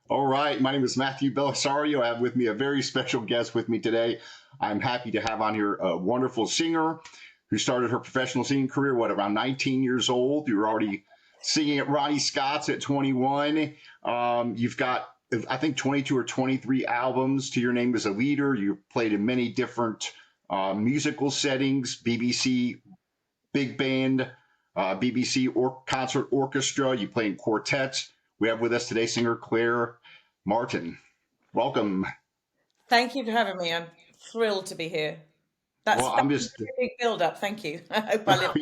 All right, my name is Matthew Bellisario. I have with me a very special guest with me today. I'm happy to have on here a wonderful singer who started her professional singing career, around 19 years old. You were already singing at Ronnie Scott's at 21. You've got, I think, 22 or 23 albums to your name as a leader. You played in many different musical settings, BBC big band, BBC concert orchestra. You play in quartets. We have with us today singer Claire Martin. Welcome. Thank you for having me. I'm thrilled to be here. Well, That's I'm a just, very big build up. Thank you. I hope I live.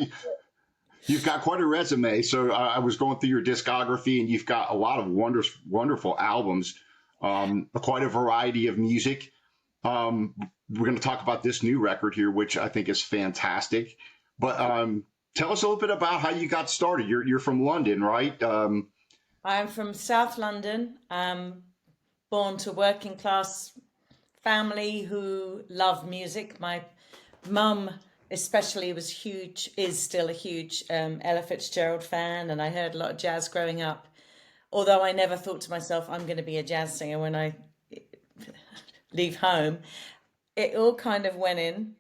you've got quite a resume. So I was going through your discography and you've got a lot of wonderful albums, quite a variety of music. Um, we're going to talk about this new record here, which I think is fantastic. But tell us a little bit about how you got started. You're from London, right? I'm from South London. Born to working class family who love music. My mum especially was huge, is still a huge Ella Fitzgerald fan, and I heard a lot of jazz growing up. Although I never thought to myself, I'm going to be a jazz singer when I leave home. It all kind of went in.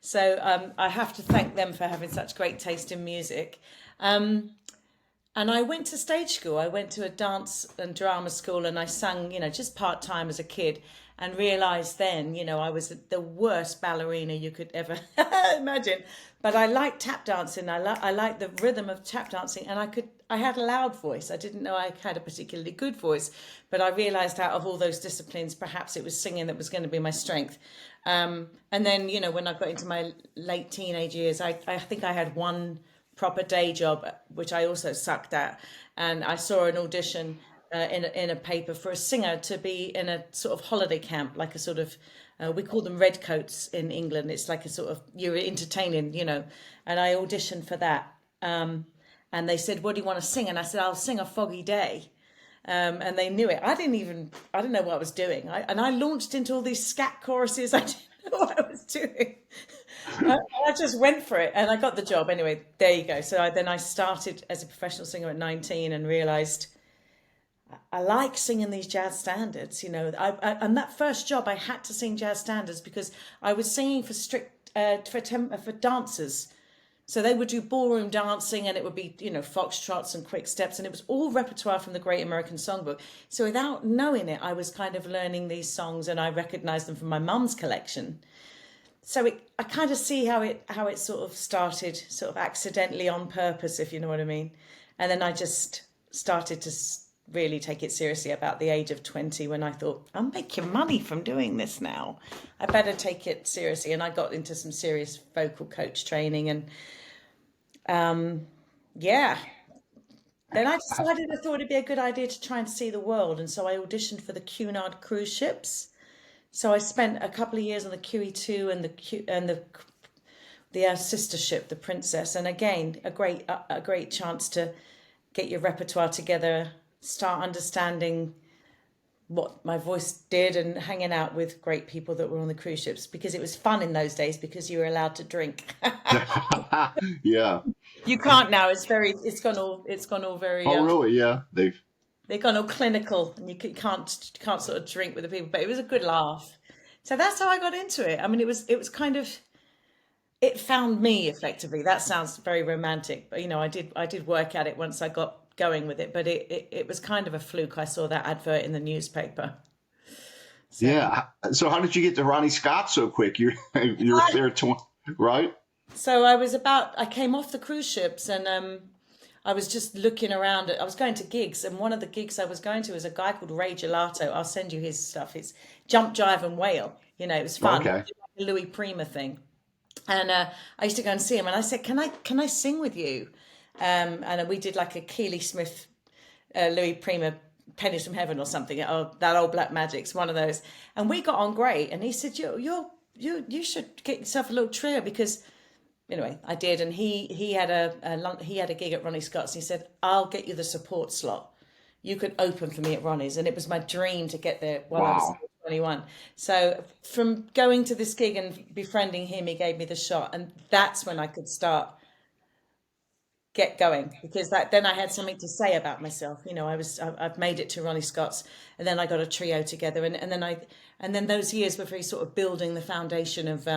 So I have to thank them for having such great taste in music. And I went to stage school. I went to a dance and drama school and I sang, just part time as a kid and realized then, I was the worst ballerina you could ever imagine. But I liked tap dancing. I liked the rhythm of tap dancing and I had a loud voice. I didn't know I had a particularly good voice, but I realized out of all those disciplines, perhaps it was singing that was going to be my strength. And then, when I got into my late teenage years, I think I had one proper day job, which I also sucked at. And I saw an audition in a paper for a singer to be in a sort of holiday camp, like a sort of, we call them redcoats in England. It's like a sort of, you're entertaining. And I auditioned for that. And they said, what do you want to sing? And I said, I'll sing A Foggy Day. And they knew it. I didn't know what I was doing. And I launched into all these scat choruses. I didn't know what I was doing. I just went for it and I got the job. Anyway, there you go. Then I started as a professional singer at 19 and realized I like singing these jazz standards. And that first job I had to sing jazz standards because I was singing for strict for dancers. So they would do ballroom dancing and it would be, foxtrots and quick steps. And it was all repertoire from the Great American Songbook. So without knowing it, I was kind of learning these songs and I recognized them from my mum's collection. So I kind of see how it sort of started, sort of accidentally on purpose, if you know what I mean. And then I just started to really take it seriously about the age of 20 when I thought, I'm making money from doing this now. I better take it seriously. And I got into some serious vocal coach training and yeah. Then I decided I thought it'd be a good idea to try and see the world. And so I auditioned for the Cunard cruise ships. So I spent a couple of years on the QE2 and the sister ship, the Princess, and again a great chance to get your repertoire together, start understanding what my voice did, and hanging out with great people that were on the cruise ships because it was fun in those days because you were allowed to drink. Yeah. You can't now. It's gone all very Oh, really? Yeah. they've gone all clinical, and you can't sort of drink with the people. But it was a good laugh. So that's how I got into it. I mean, it was kind of it found me effectively. That sounds very romantic, but I did work at it once I got going with it. But it was kind of a fluke. I saw that advert in the newspaper. So Yeah. So how did you get to Ronnie Scott so quick? You're there 20, right? so I came off the cruise ships and I was just looking around. I was going to gigs, and one of the gigs I was going to was a guy called Ray Gelato. I'll send you his stuff. It's jump, jive, and wail. It was fun. Okay. Louis Prima thing. And I used to go and see him, and I said, "Can I sing with you?" And we did like a Keely Smith, Louis Prima, Pennies from Heaven or something. Oh, that old Black Magic's one of those. And we got on great. And he said, you should get yourself a little trio because anyway, I did, and he had a gig at Ronnie Scott's. And he said, "I'll get you the support slot. You could open for me at Ronnie's," and it was my dream to get there while I was Wow. still 21. So from going to this gig and befriending him, he gave me the shot, and that's when I could start get going, because then I had something to say about myself. I've made it to Ronnie Scott's, and then I got a trio together, and then those years were very sort of building the foundation of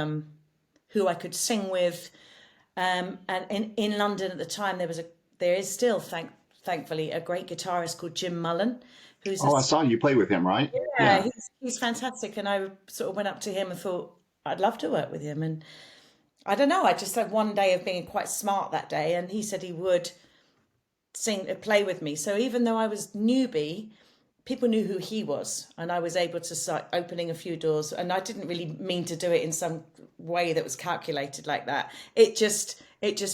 who I could sing with. And in London at the time, there is still, thankfully, a great guitarist called Jim Mullen, who's Oh, I saw you play with him, right? yeah, Yeah. he's fantastic. And I sort of went up to him and thought I'd love to work with him. And I don't know, I just had one day of being quite smart that day, and he said he would play with me. So even though I was newbie, people knew who he was, and I was able to start opening a few doors. And I didn't really mean to do it in some way that was calculated like that. It just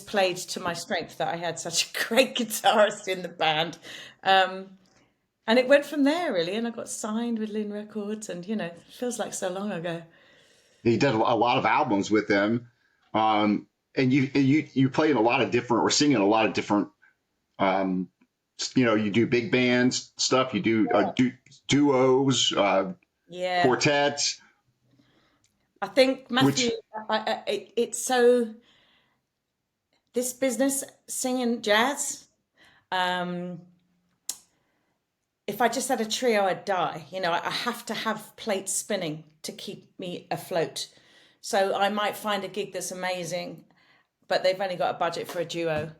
played to my strength that I had such a great guitarist in the band. And it went from there really, and I got signed with Lynn Records, and it feels like so long ago. He did a lot of albums with them. And you play in a lot of different, or sing in a lot of different, you do big bands stuff, you do duos, Yeah, quartets, I think which, Matthew, it's so, this business, singing jazz. Um, if I just had a trio, I'd die. I have to have plates spinning to keep me afloat. So I might find a gig that's amazing, but they've only got a budget for a duo.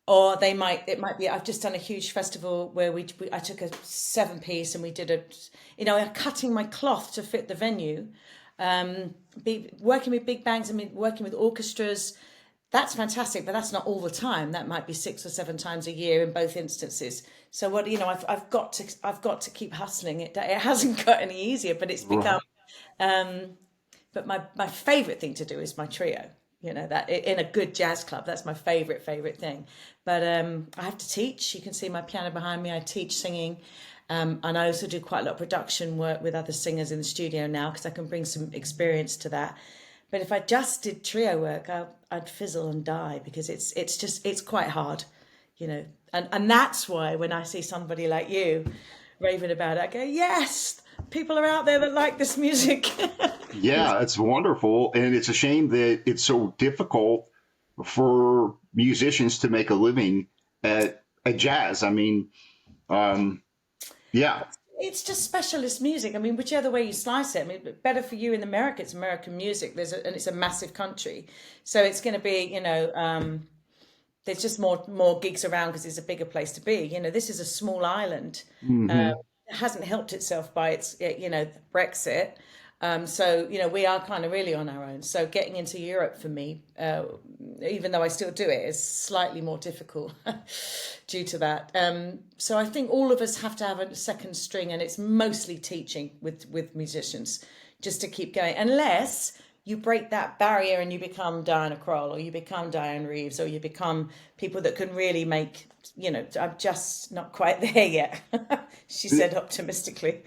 Or it might be, I've just done a huge festival where I took a 7-piece, and we did cutting my cloth to fit the venue, working with big bands, working with orchestras. That's fantastic, but that's not all the time. That might be 6 or 7 times a year in both instances. So I've got to keep hustling. It hasn't got any easier, but it's become. But my favorite thing to do is my trio. That in a good jazz club, that's my favorite thing. But I have to teach. You can see my piano behind me. I teach singing, and I also do quite a lot of production work with other singers in the studio now, because I can bring some experience to that. But if I just did trio work, I'd fizzle and die, because it's quite hard, And that's why when I see somebody like you raving about it, I go, yes, people are out there that like this music. yeah, it's wonderful. And it's a shame that it's so difficult for musicians to make a living at jazz. I mean, yeah. It's just specialist music. I mean, whichever way you slice it. I mean, better for you in America, it's American music. And it's a massive country, so it's going to be, there's just more gigs around because it's a bigger place to be. This is a small island. Hmm. It hasn't helped itself by its, Brexit. So, we are kind of really on our own. So getting into Europe for me, even though I still do it, is slightly more difficult due to that. So I think all of us have to have a second string, and it's mostly teaching with musicians just to keep going. Unless you break that barrier and you become Diana Krall, or you become Diane Reeves, or you become people that can really make, I'm just not quite there yet, she said optimistically.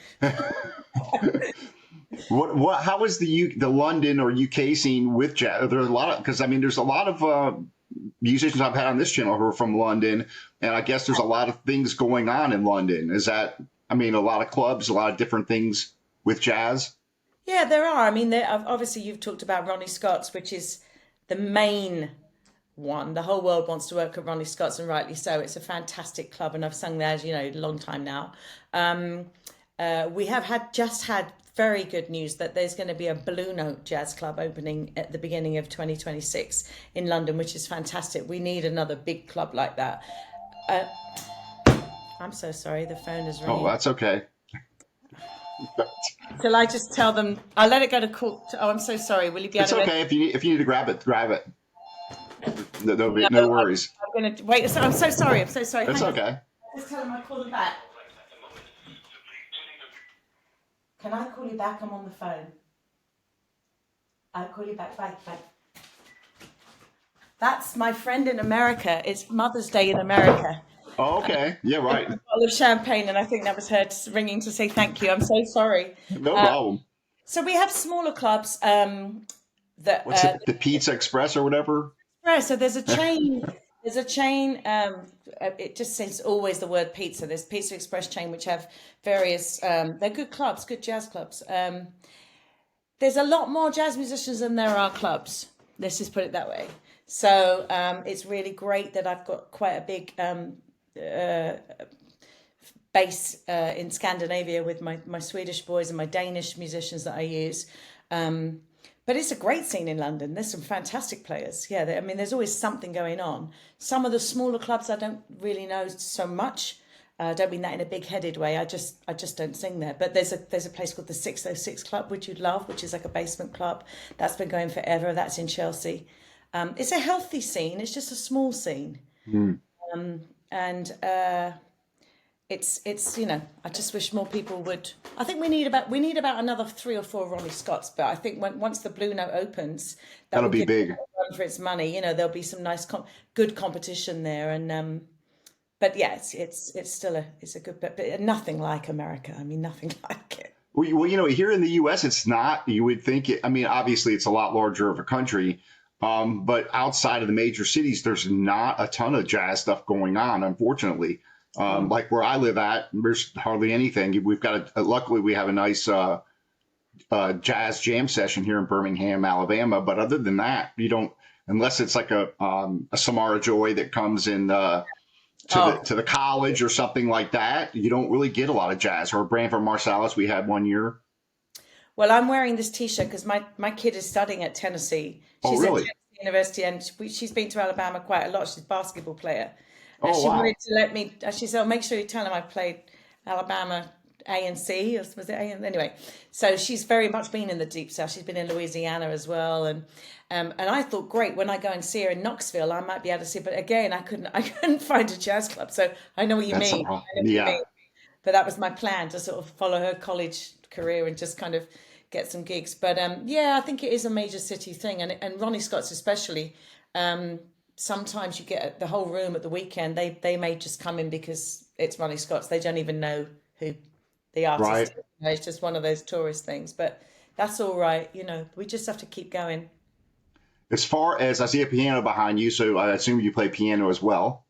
How is the London or UK scene with jazz? There are a lot of, because I mean, there's a lot of musicians I've had on this channel who are from London, and I guess there's a lot of things going on in London. Is that, I mean, a lot of clubs, a lot of different things with jazz? Yeah, there are. I mean, obviously you've talked about Ronnie Scott's, which is the main one. The whole world wants to work at Ronnie Scott's, and rightly so. It's a fantastic club, and I've sung there, a long time now. We have just had very good news that there's going to be a Blue Note Jazz Club opening at the beginning of 2026 in London, which is fantastic. We need another big club like that. I'm so sorry, the phone is Oh, ringing. that's okay. Shall I just tell them? I'll let it go to call. Oh, I'm so sorry. Will you be able It's to? okay if you need to grab it, grab it. No, No, no worries. I'm going to wait. So, I'm so sorry. I'm so sorry. It's Hang on. okay. Just tell them I call them back. Can I call you back? I'm on the phone. I'll call you back. Bye. Bye. That's my friend in America. It's Mother's Day in America. Oh, okay. Yeah, right. A bottle of champagne, and I think that was her ringing to say thank you. I'm so sorry. No problem. So we have smaller clubs that. What's the Pizza Express or whatever? Right. So there's a chain. There's a chain. It just says always the word pizza. There's Pizza Express chain, which have various. They're good clubs, good jazz clubs. There's a lot more jazz musicians than there are clubs. Let's just put it that way. So it's really great that I've got quite a big base in Scandinavia with my Swedish boys and my Danish musicians that I use. But it's a great scene in London. There's some fantastic players. Yeah, I mean, there's always something going on. Some of the smaller clubs I don't really know so much. I don't mean that in a big-headed way. I just don't sing there. But there's a place called the 606 Club, which you'd love, which is like a basement club. That's been going forever. That's in Chelsea. It's a healthy scene. It's just a small scene. Mm. And it's I just wish more people would. I think we need about another 3 or 4 Ronnie Scotts, but I think once the Blue Note opens, that That'll will be give big. it a run for its money. There'll be some nice good competition there, and but yeah, it's still a good, but nothing like America. I mean, nothing like it. Well, here in the U.S., it's not. You would think it. I mean, obviously, it's a lot larger of a country, but outside of the major cities, there's not a ton of jazz stuff going on, unfortunately. Like where I live at, there's hardly anything. We've got luckily we have a nice jazz jam session here in Birmingham, Alabama. But other than that, you don't, unless it's like a Samara Joy that comes in to the college or something like that. You don't really get a lot of jazz. Or Branford Marsalis, we had one year. Well, I'm wearing this T-shirt because my kid is studying at Tennessee. Oh, She's at really? Tennessee University, and she's been to Alabama quite a lot. She's a basketball player, and Oh, she wow. wanted to let me. She said, "Oh, make sure you tell him I played Alabama A and C, or was it A and anyway?" So she's very much been in the Deep South. She's been in Louisiana as well, and I thought, great, when I go and see her in Knoxville, I might be able to see. But again, I couldn't find a jazz club. So I know what you That's mean. I know what you yeah. mean. But that was my plan, to sort of follow her college career and just kind of get some gigs. But yeah, I think it is a major city thing, and Ronnie Scott's especially. Sometimes you get the whole room at the weekend. They may just come in because it's Ronnie Scott's. They don't even know who the artist Right. is. It's just one of those tourist things. But that's all right. We just have to keep going. As far as I see a piano behind you, so I assume you play piano as well.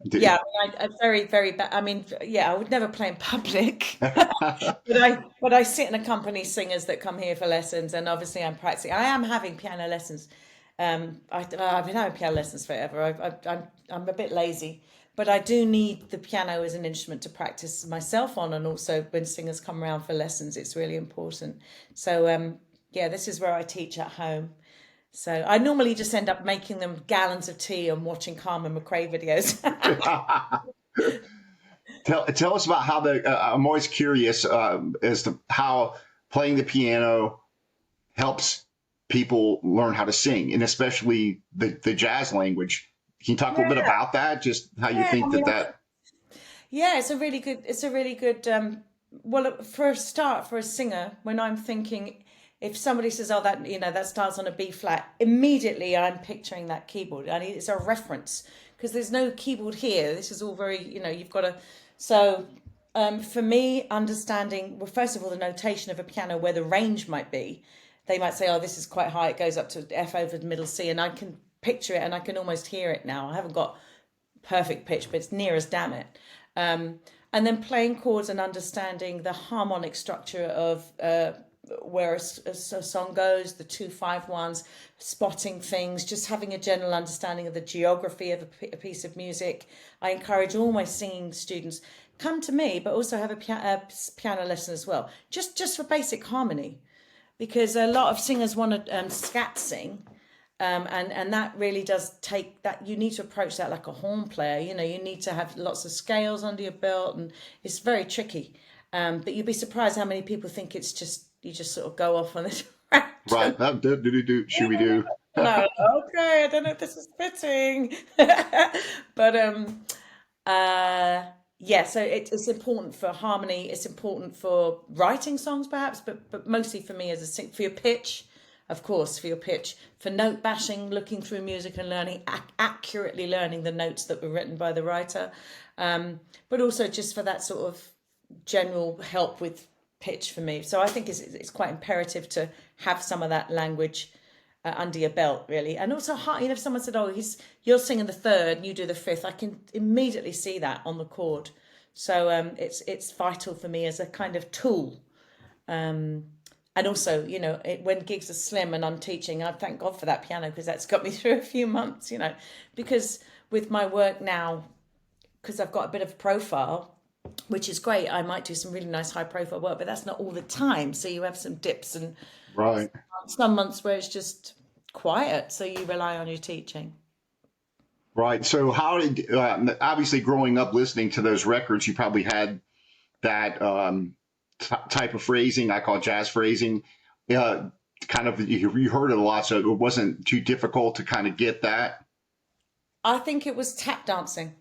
Yeah, Do- I mean, I'm very, very bad. I mean, yeah, I would never play in public, but I sit and accompany singers that come here for lessons, and obviously I'm practicing. I am having piano lessons. I've been having piano lessons forever. I'm a bit lazy, but I do need the piano as an instrument to practice myself on, and also when singers come around for lessons, it's really important. So yeah, this is where I teach at home. So I normally just end up making them gallons of tea and watching Carmen McRae videos. tell us about how I'm always curious as to how playing the piano helps people learn how to sing, and especially the jazz language. Can you talk a little bit Yeah, about that? Just how you yeah. I think mean, that. yeah, it's a really good. Well, for a start, for a singer, when I'm thinking, if somebody says, "Oh, that starts on a B flat," immediately I'm picturing that keyboard. I mean, it's a reference because there's no keyboard here. This is all very, you've got to. So, for me, understanding, well, first of all, the notation of a piano, where the range might be. They might say, "Oh, this is quite high. It goes up to F over the middle C," and I can picture it and I can almost hear it now. I haven't got perfect pitch, but it's near as damn it. And then playing chords and understanding the harmonic structure of where a song goes, the 2-5-1s, spotting things, just having a general understanding of the geography of a piece of music. I encourage all my singing students, come to me, but also have a piano lesson as well, just for basic harmony, because a lot of singers want to scat sing, and that really does take that. You need to approach that like a horn player. You need to have lots of scales under your belt, and it's very tricky. But you'd be surprised how many people think it's just you just sort of go off on this Right. random. Do should we do? No, okay, I don't know if this is fitting, but yeah. So it's important for harmony. It's important for writing songs, perhaps, but mostly for me as for your pitch, of course, for your pitch, for note bashing, looking through music and learning accurately learning the notes that were written by the writer, but also just for that sort of general help with pitch for me. So I think it's quite imperative to have some of that language under your belt, really. And also, if someone said, "Oh, you're singing the third and you do the fifth," I can immediately see that on the chord. So it's vital for me as a kind of tool. Um, and also, when gigs are slim and I'm teaching, I thank God for that piano, because that's got me through a few months, because with my work now, because I've got a bit of a profile, which is great. I might do some really nice high profile work, but that's not all the time. So you have some dips and Right. some months where it's just quiet. So you rely on your teaching. Right. So how did, obviously growing up listening to those records, you probably had that type of phrasing, I call it jazz phrasing. Uh, Kind of, you heard it a lot, so it wasn't too difficult to kind of get that. I think it was tap dancing.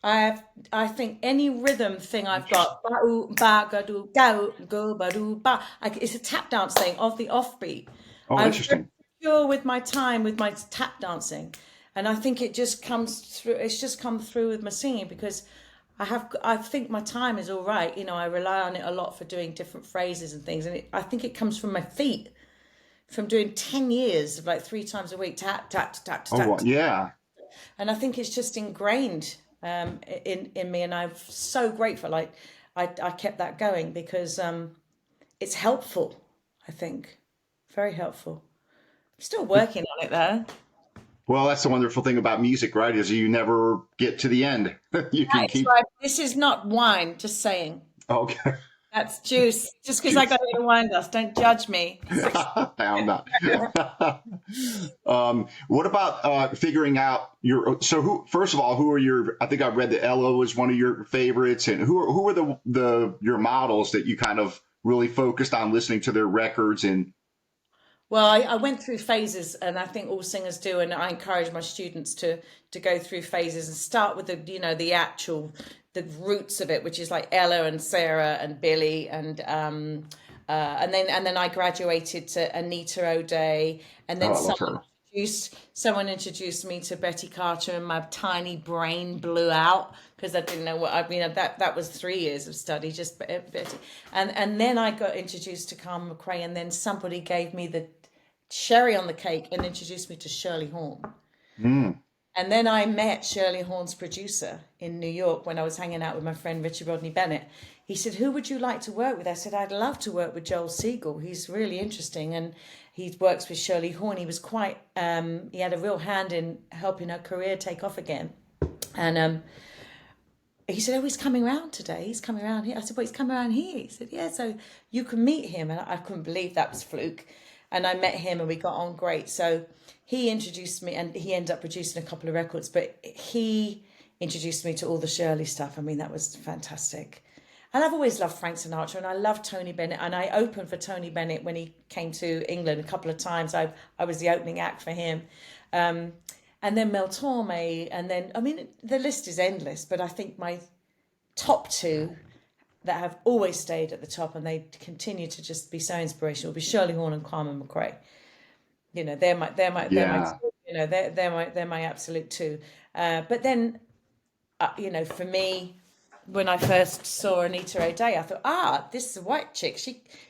I think any rhythm thing I've got, ba-oo, ba, ga-doo, ga-oo, go, ba-doo, ba, it's a tap dance thing of the offbeat. Oh, I was very interesting. secure with my time with my tap dancing, and I think it just comes through. It's just come through with my singing, because I think my time is all right. I rely on it a lot for doing different phrases and things, and I think it comes from my feet, from doing 10 years of like 3 times a week, tap, tap, tap, Oh, tap, well, tap. yeah. And I think it's just ingrained in me, and I'm so grateful. Like I kept that going, because it's helpful. I think very helpful. I'm still working on it though. Well, that's the wonderful thing about music, right? Is you never get to the end. You can That's keep. right. This is not wine. Just saying. Okay. That's juice. Just because I Juice. got a little wine glass, don't judge me. I'm not. What about figuring out so who, first of all, who are your, I think I read that Ella was one of your favorites, and who are your models that you kind of really focused on listening to their records and Well, I went through phases, and I think all singers do, and I encourage my students to go through phases and start with the roots of it, which is like Ella and Sarah and Billie, and then I graduated to Anita O'Day, and oh, then I love her. someone introduced me to Betty Carter, and my tiny brain blew out, because I didn't know what I mean. That was 3 years of study, just Betty, and then I got introduced to Carmen McRae, and then somebody gave me the cherry on the cake and introduced me to Shirley Horn. Mm. And then I met Shirley Horn's producer in New York when I was hanging out with my friend Richard Rodney Bennett. He said, "Who would you like to work with?" I said, "I'd love to work with Joel Siegel. He's really interesting, and he works with Shirley Horn. He was he had a real hand in helping her career take off again." And he said, "Oh, he's coming around today. He's coming around here." I said, "Well, he's coming around here." He said, "Yeah, so you can meet him." And I couldn't believe that was fluke. And I met him, and we got on great. So he introduced me, and he ended up producing a couple of records, but he introduced me to all the Shirley stuff. I mean, that was fantastic. And I've always loved Frank Sinatra, and I love Tony Bennett. And I opened for Tony Bennett when he came to England a couple of times. I was the opening act for him. And then Mel Torme, and then, I mean, the list is endless, but I think my top two that have always stayed at the top, and they continue to just be so inspirational, will be Shirley Horn and Carmen McRae. They're my Yeah. they're my absolute two. But then, for me, when I first saw Anita O'Day, I thought, this is a white chick.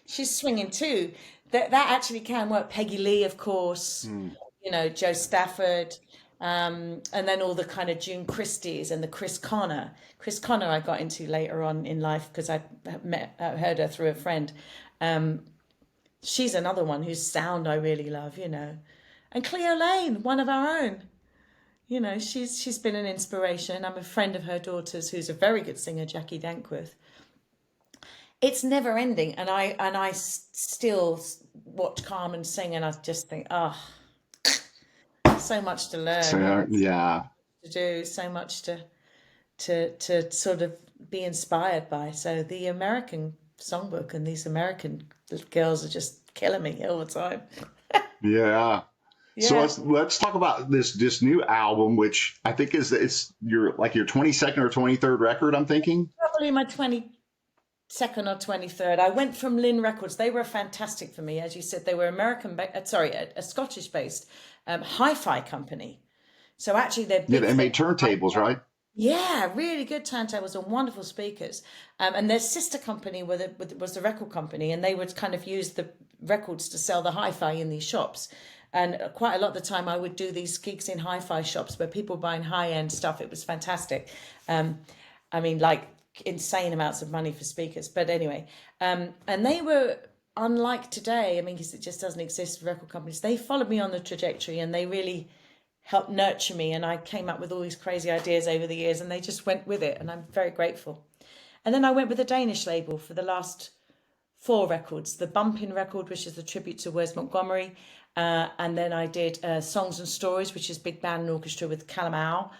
She's swinging too. That actually can work. Peggy Lee, of course. Mm. Joe Stafford, and then all the kind of June Christies and the Chris Connor. Chris Connor I got into later on in life, because I heard her through a friend. She's another one whose sound I really love, And Cleo Lane, one of our own. She's been an inspiration. I'm a friend of her daughter's, who's a very good singer, Jackie Dankworth. It's never ending, and I still watch Carmen sing, and I just think, so much to learn, So yeah. to do, so much to sort of be inspired by. So the American songbook and these American girls are just killing me all the time. Yeah. So Yeah, let's talk about this new album, which I think it's your 22nd or 23rd record, I'm thinking. probably my 22nd or 23rd. I went from Lynn Records. They were fantastic for me. As you said, they were a Scottish-based hi-fi company. So actually their Yeah, big they thing, made turntables, right? yeah, really good turntables and wonderful speakers. And their sister company was the record company, and they would kind of use the records to sell the hi-fi in these shops. And quite a lot of the time I would do these gigs in hi-fi shops where people were buying high-end stuff. It was fantastic. I mean, like insane amounts of money for speakers. But anyway, and they were unlike today, I mean, because it just doesn't exist with record companies, they followed me on the trajectory and they really helped nurture me. And I came up with all these crazy ideas over the years and they just went with it. And I'm very grateful. And then I went with a Danish label for the last 4 records. The Bumpin' record, which is the tribute to Wes Montgomery. And then I did Songs and Stories, which is big band and orchestra with Callum Howe.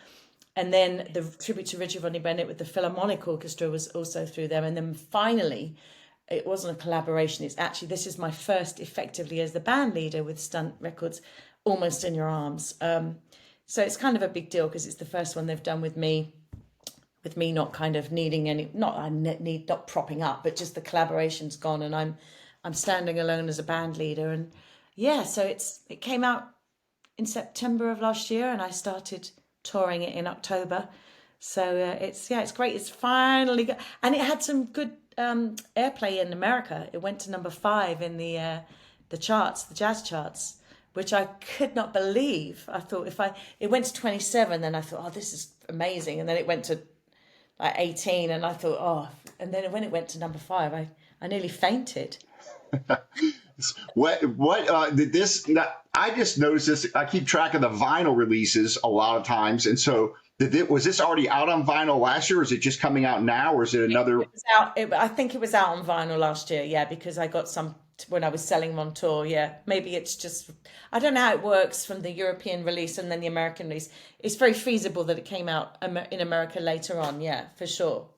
And then the tribute to Richard Rodney Bennett with the Philharmonic Orchestra was also through them. And then finally, it wasn't a collaboration. It's actually, this is my first effectively as the band leader with Stunt Records, Almost in Your Arms. So it's kind of a big deal because it's the first one they've done with me not kind of needing any, not propping up, but just the collaboration's gone and I'm standing alone as a band leader. And yeah, so it came out in September of last year and I started touring it in October. So it's great. It's finally got, and it had some good airplay in America. It went to number 5 in the charts, the jazz charts, which I could not believe. I thought it went to 27, then I thought, oh, this is amazing. And then it went to like 18 and I thought, oh, and then when it went to number 5, I nearly fainted. What did this? I just noticed this. I keep track of the vinyl releases a lot of times, and so was this already out on vinyl last year, or is it just coming out now, or is it another? It was out. I think it was out on vinyl last year. Yeah, because I got some when I was selling them on tour. Yeah, maybe it's just I don't know how it works from the European release and then the American release. It's very feasible that it came out in America later on. Yeah, for sure.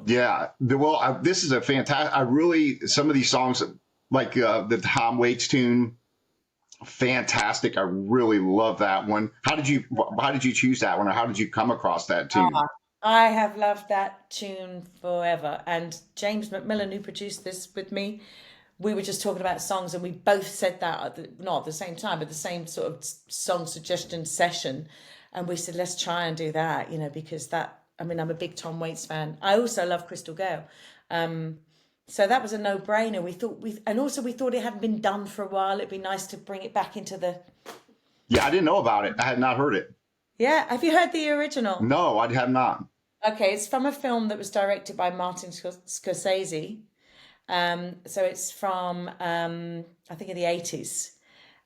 Yeah. Well, this is a fantastic. Some of these songs, like the Tom Waits tune, fantastic. I really love that one. How did you choose that one, or how did you come across that tune? I have loved that tune forever. And James McMillan, who produced this with me, we were just talking about songs and we both said that not at the same time, but the same sort of song suggestion session. And we said, let's try and do that, because I'm a big Tom Waits fan. I also love Crystal Gale. So that was a no-brainer. We thought it hadn't been done for a while. It'd be nice to bring it back into the... Yeah, I didn't know about it. I had not heard it. Yeah, have you heard the original? No, I have not. Okay, it's from a film that was directed by Martin Scorsese. So it's from, I think in the 80s.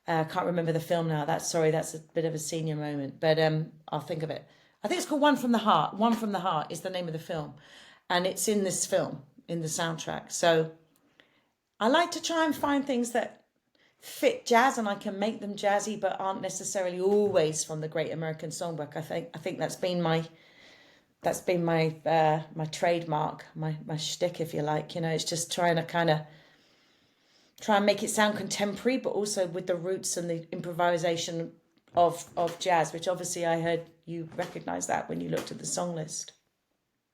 I can't remember the film now. That's a bit of a senior moment, but I'll think of it. I think it's called One from the Heart. One from the Heart is the name of the film. And it's in this film, in the soundtrack. So I like to try and find things that fit jazz and I can make them jazzy, but aren't necessarily always from the Great American Songbook. I think that's been my my trademark, my shtick, if you like. It's just trying to kind of try and make it sound contemporary, but also with the roots and the improvisation of jazz, which obviously I heard you recognize that when you looked at the song list.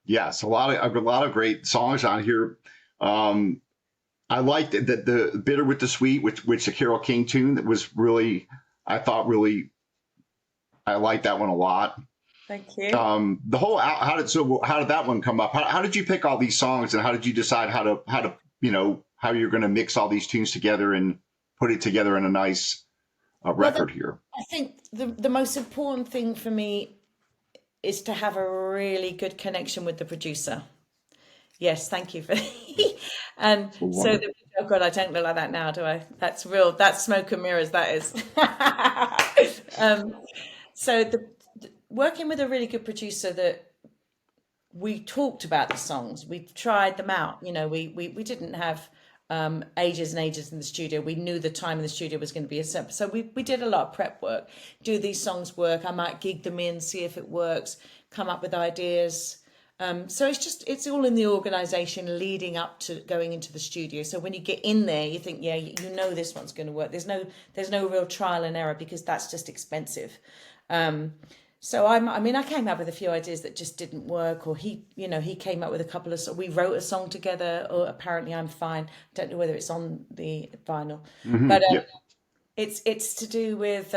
Yes, a lot of great songs on here. I liked the Bitter with the Sweet, which the Carole King tune that was really, I liked that one a lot. Thank you. The whole how did that one come up? How did you pick all these songs, and how did you decide how you're going to mix all these tunes together and put it together in a nice record here? I think the most important thing for me is to have a really good connection with the producer. Yes, thank you for and so oh God, I don't look like that now, do I? That's real. That's smoke and mirrors. That is. So working with a really good producer that we talked about the songs, we tried them out. We didn't have ages and ages in the studio. We knew the time in the studio was going to be so we did a lot of prep work. Do these songs work? I might gig them in, see if it works, come up with ideas. So it's all in the organization leading up to going into the studio. So when you get in there, you think, yeah, this one's going to work. There's no real trial and error because that's just expensive. So I came up with a few ideas that just didn't work, or he came up with a couple of. We wrote a song together. Or apparently, I'm fine. Don't know whether it's on the vinyl, but it's to do with.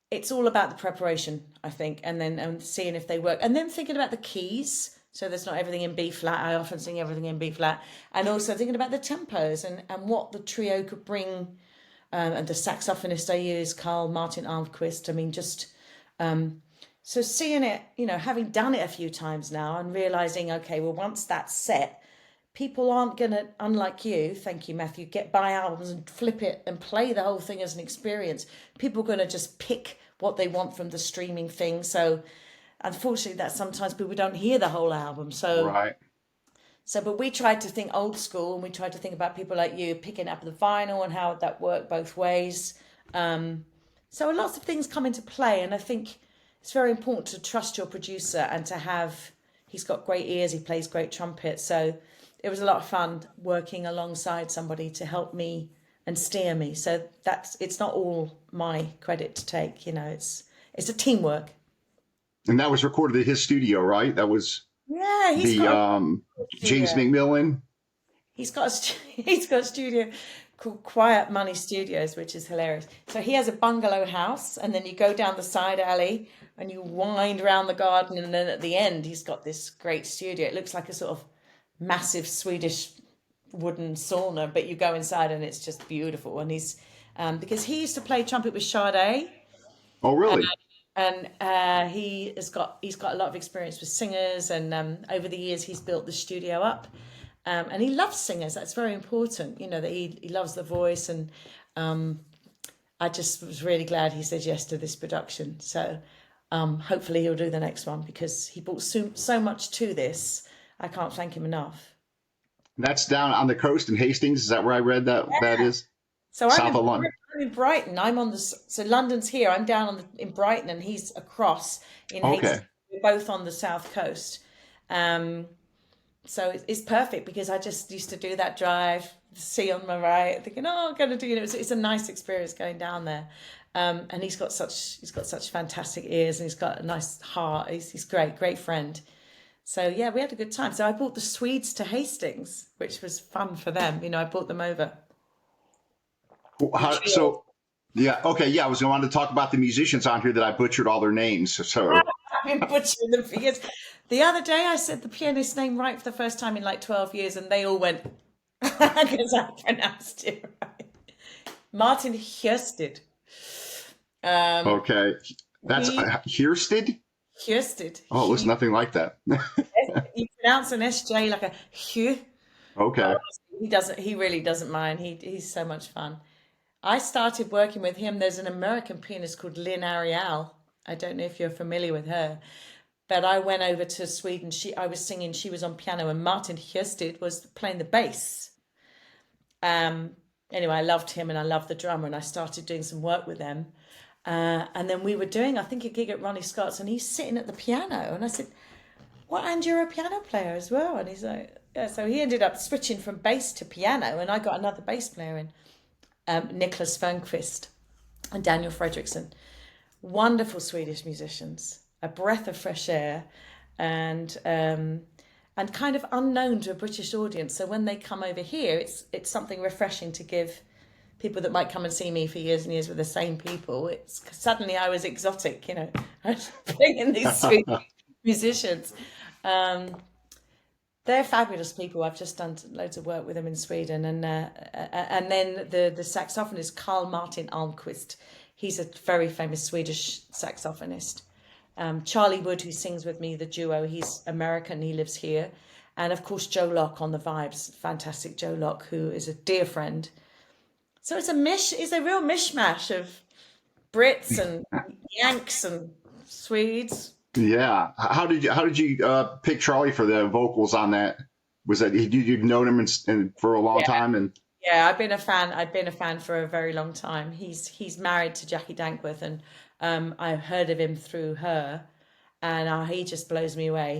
It's all about the preparation, I think, and then seeing if they work, and then thinking about the keys. So there's not everything in B flat. I often sing everything in B flat, and also thinking about the tempos and what the trio could bring. And the saxophonist I use, Carl Martin O.B.E. So seeing it, having done it a few times now and realizing, okay, well, once that's set, people aren't going to, unlike you, thank you, Matthew, get buy albums and flip it and play the whole thing as an experience. People are going to just pick what they want from the streaming thing. So unfortunately, that sometimes people don't hear the whole album. Right. But we tried to think old school, and we tried to think about people like you picking up the vinyl and how that worked both ways. So lots of things come into play, and I think it's very important to trust your producer and to have. He's got great ears. He plays great trumpet, so it was a lot of fun working alongside somebody to help me and steer me. So it's not all my credit to take. It's a teamwork. And that was recorded at his studio, right? That was he's got James McMillan. He's got a studio called Quiet Money Studios, which is hilarious. So he has a bungalow house, and then you go down the side alley and you wind around the garden, and then at the end he's got this great studio. It looks like a sort of massive Swedish wooden sauna, but you go inside and it's just beautiful. And he's because he used to play trumpet with Sade. Oh, really? And he's got a lot of experience with singers, and over the years he's built the studio up. And he loves singers. That's very important, that he loves the voice. And I just was really glad he said yes to this production. So hopefully he'll do the next one, because he brought so much to this. I can't thank him enough. That's down on the coast in Hastings. Is that where I read that? Yeah. That is so south of London. I'm in Brighton. So London's here. I'm down in Brighton, and he's across in Hastings. We're both on the south coast. So it's perfect, because I just used to do that drive, sea on my right, thinking, I'm going to do. It's a nice experience going down there. And he's got such fantastic ears, and he's got a nice heart. He's great friend. So yeah, we had a good time. So I brought the Swedes to Hastings, which was fun for them. I brought them over. I was going to talk about the musicians on here that I butchered all their names. So I've been butchering them for years. The other day I said the pianist's name right for the first time in like 12 years, and they all went, because I pronounced it right. Martin Hjörsted. Okay. That's Hjörsted? Hjörsted. Oh, it looks nothing like that. You pronounce an SJ like a Hj. Okay. He really doesn't mind. He's so much fun. I started working with him. There's an American pianist called Lynn Ariel. I don't know if you're familiar with her, but I went over to Sweden. I was singing, she was on piano, and Martin Hjörsted was playing the bass. Anyway, I loved him, and I loved the drummer, and I started doing some work with them. And then we were doing, I think, a gig at Ronnie Scott's, and he's sitting at the piano, and I said, "What? And you're a piano player as well?" And he's like, "Yeah." So he ended up switching from bass to piano, and I got another bass player in, Nicholas Fernqvist and Daniel Fredriksson. Wonderful Swedish musicians, a breath of fresh air, and kind of unknown to a British audience. So when they come over here, it's something refreshing to give people that might come and see me for years and years with the same people. It's suddenly I was exotic, I was bringing these Swedish musicians. They're fabulous people. I've just done loads of work with them in Sweden, and then the saxophonist Carl Martin O.B.E. He's a very famous Swedish saxophonist. Charlie Wood, who sings with me, the duo, he's American, he lives here. And of course, Joe Locke on the vibes, fantastic Joe Locke, who is a dear friend. So it's a real mishmash of Brits and Yanks and Swedes. Yeah. How did you pick Charlie for the vocals on that? Was that you've known him for a long time? And yeah, I've been a fan for a very long time. He's married to Jackie Dankworth, and I've heard of him through her, and he just blows me away.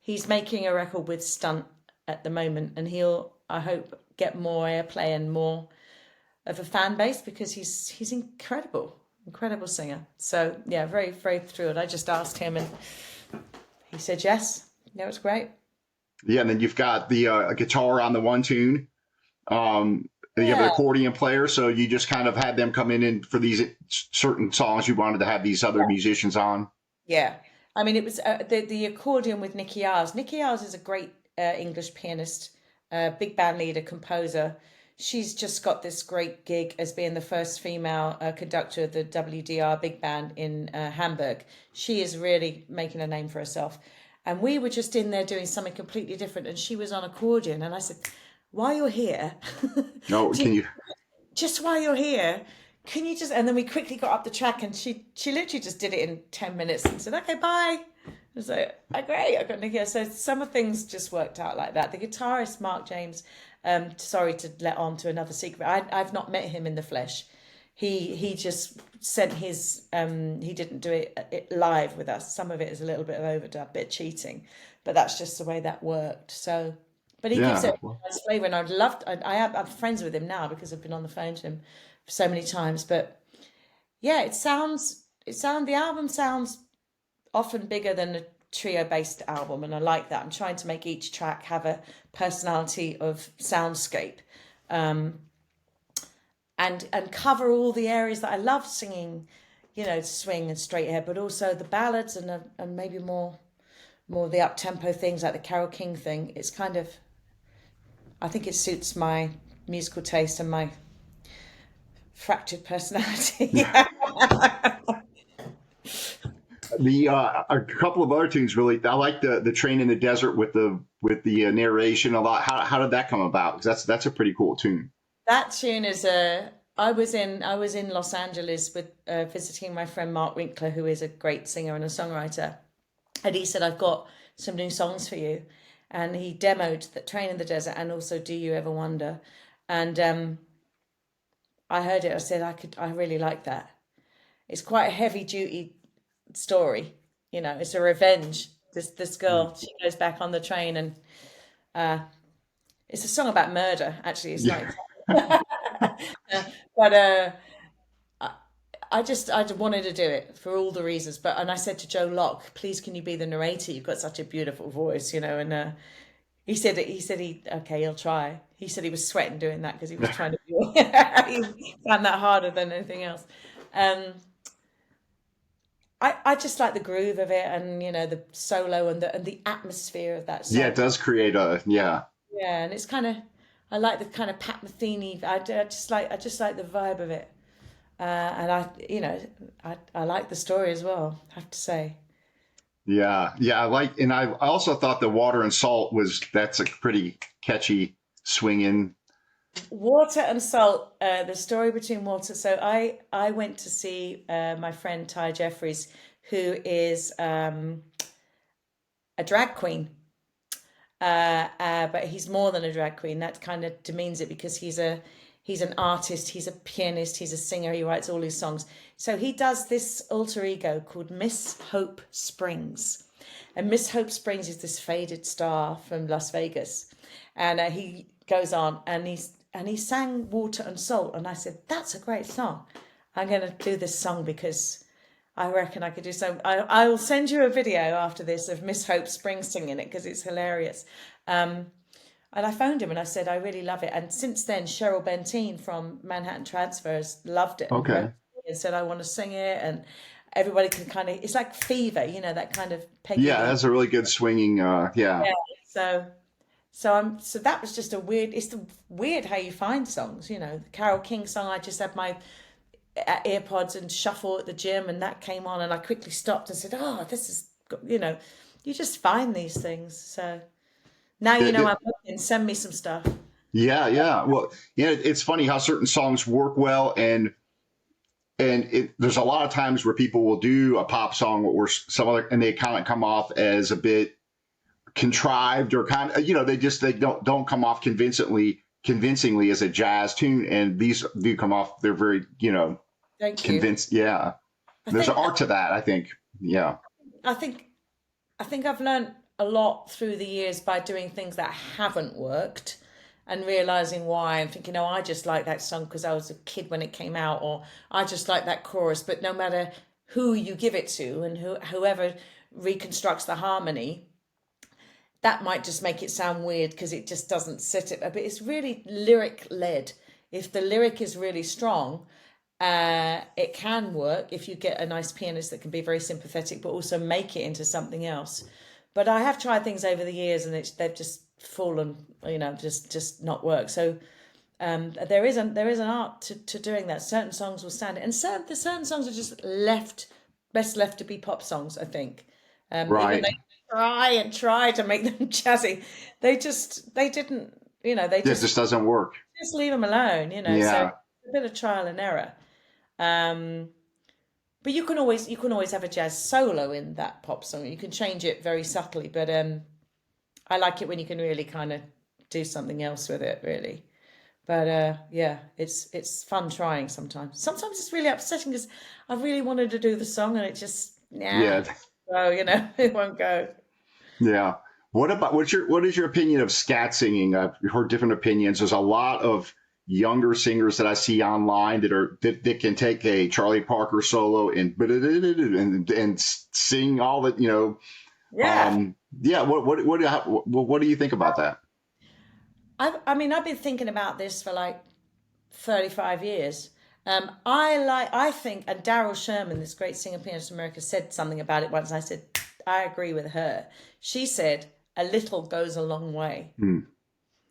He's making a record with Stunt at the moment, and he'll, I hope, get more airplay and more of a fan base, because he's incredible singer. So yeah, very, very thrilled. I just asked him, and he said yes. Yeah, it was great. Yeah, and then you've got the guitar on the one tune. You have an accordion player, so you just kind of had them come in for these certain songs you wanted to have these other musicians on. Yeah, I mean, it was the accordion with Nikki Ars. Nikki Ars is a great English pianist, big band leader, composer. She's just got this great gig as being the first female conductor of the WDR big band in Hamburg. She is really making a name for herself. and we were just in there doing something completely different, and she was on accordion, and I said, while you're here, No, do you, can you? just while you're here, can you just, and then we quickly got up the track, and she literally just did it in 10 minutes and said, okay, bye. I was like, oh, great, I got Nicky. So some of things just worked out like that. The guitarist, Mark James, sorry to let on to another secret. I've not met him in the flesh. He just sent his, he didn't do it live with us. Some of it is a little bit of overdub, bit cheating, but that's just the way that worked. So, but he gives it Yeah. a nice flavour, and I'm friends with him now because I've been on the phone to him so many times. But yeah, the album sounds often bigger than a trio based album, and I like that. I'm trying to make each track have a personality of soundscape, and cover all the areas that I love singing, swing and straight ahead, but also the ballads and maybe more the up tempo things like the Carole King thing. It's kind of, I think it suits my musical taste and my fractured personality. The a couple of other tunes really. I like the Train in the Desert with the narration a lot. How did that come about? Because that's a pretty cool tune. That tune is a. I was in Los Angeles with visiting my friend Mark Winkler, who is a great singer and a songwriter, and he said, "I've got some new songs for you," and he demoed the Train in the Desert and also Do You Ever Wonder, and I heard it. I said, I really like that. It's quite a heavy duty story. It's a revenge. This girl, she goes back on the train, and it's a song about murder. Actually, it's Yeah. not. But I wanted to do it for all the reasons. And I said to Joe Locke, please, can you be the narrator? You've got such a beautiful voice, and he said okay, he'll try. He said he was sweating doing that because he was trying to he found that harder than anything else. I just like the groove of it, and the solo and the atmosphere of that Yeah, song. it does create a yeah. Yeah, and it's kind of, I like the kind of Pat Metheny. I just like the vibe of it, and I like the story as well, I have to say. Yeah, and I also thought the Water and Salt that's a pretty catchy swinging. Water and Salt, the story between Water. So I went to see my friend Ty Jeffries, who is a drag queen. But he's more than a drag queen. That kind of demeans it because he's an artist, he's a pianist, he's a singer, he writes all his songs. So he does this alter ego called Miss Hope Springs. And Miss Hope Springs is this faded star from Las Vegas. And he goes on and he sang Water and Salt. And I said, that's a great song. I'm going to do this song because I reckon I could do so. I will send you a video after this of Miss Hope Springs singing it because it's hilarious. And I phoned him and I said, I really love it. And since then, Cheryl Benteen from Manhattan Transfers loved it and Okay. said, I want to sing it. And everybody can kind of, it's like Fever, that kind of Peggy Yeah, Lee. that's a really good swinging. Yeah. Yeah. So that was just it's weird how you find songs, the Carole King song. I just had my earpods and shuffle at the gym, and that came on, and I quickly stopped and said, oh, this is, you just find these things. So now I'm looking, send me some stuff. Yeah. Well, yeah, it's funny how certain songs work well, and there's a lot of times where people will do a pop song or some other, and they kind of come off as a bit contrived or kind of, they don't come off convincingly as a jazz tune, and these do come off. They're very, Thank you. convinced. Yeah, there's an art to that, I think. Yeah. I think I've learned a lot through the years by doing things that haven't worked and realizing why, and thinking, I just like that song because I was a kid when it came out, or I just like that chorus. But no matter who you give it to and whoever reconstructs the harmony, that might just make it sound weird because it just doesn't sit it. But it's really lyric led. If the lyric is really strong, it can work if you get a nice pianist that can be very sympathetic, but also make it into something else. But I have tried things over the years, and they've just fallen, just not work. So there is an art to doing that. Certain songs will stand, and certain songs are just best left to be pop songs, I think. Even Right. though try to make them jazzy. They didn't, they It just doesn't work. just leave them alone, So Yeah. a bit of trial and error. Um, but you can always have a jazz solo in that pop song. You can change it very subtly, but I like it when you can really kind of do something else with it, really. But yeah, it's fun trying sometimes. Sometimes it's really upsetting because I really wanted to do the song and it just Yeah. so it won't go. Yeah. What is your opinion of scat singing? I've heard different opinions. There's a lot of younger singers that I see online that can take a Charlie Parker solo and sing all that, Yeah. yeah. What do you think about that? I mean, I've been thinking about this for like 35 years. I think, and Daryl Sherman, this great singer pianist from America, said something about it once. I said, I agree with her. She said, a little goes a long way. Hmm. And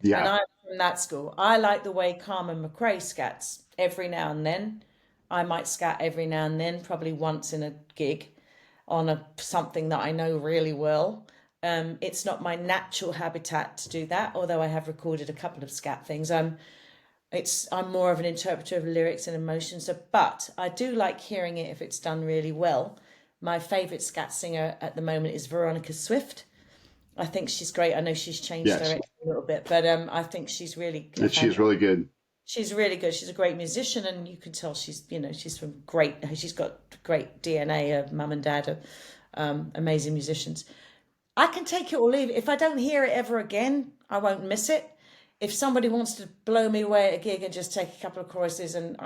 Yeah. I'm from that school. I like the way Carmen McRae scats every now and then. I might scat every now and then, probably once in a gig on something that I know really well. It's not my natural habitat to do that, although I have recorded a couple of scat things. I'm more of an interpreter of lyrics and emotions, but I do like hearing it if it's done really well. My favourite scat singer at the moment is Veronica Swift. I think she's great. I know she's changed Yes. direction a little bit, but I think she's really She's really good. she's really good. She's a great musician, and you can tell she's from great. She's got great DNA. Mum and dad are amazing musicians. I can take it or leave it. If I don't hear it ever again, I won't miss it. If somebody wants to blow me away at a gig and just take a couple of choruses, and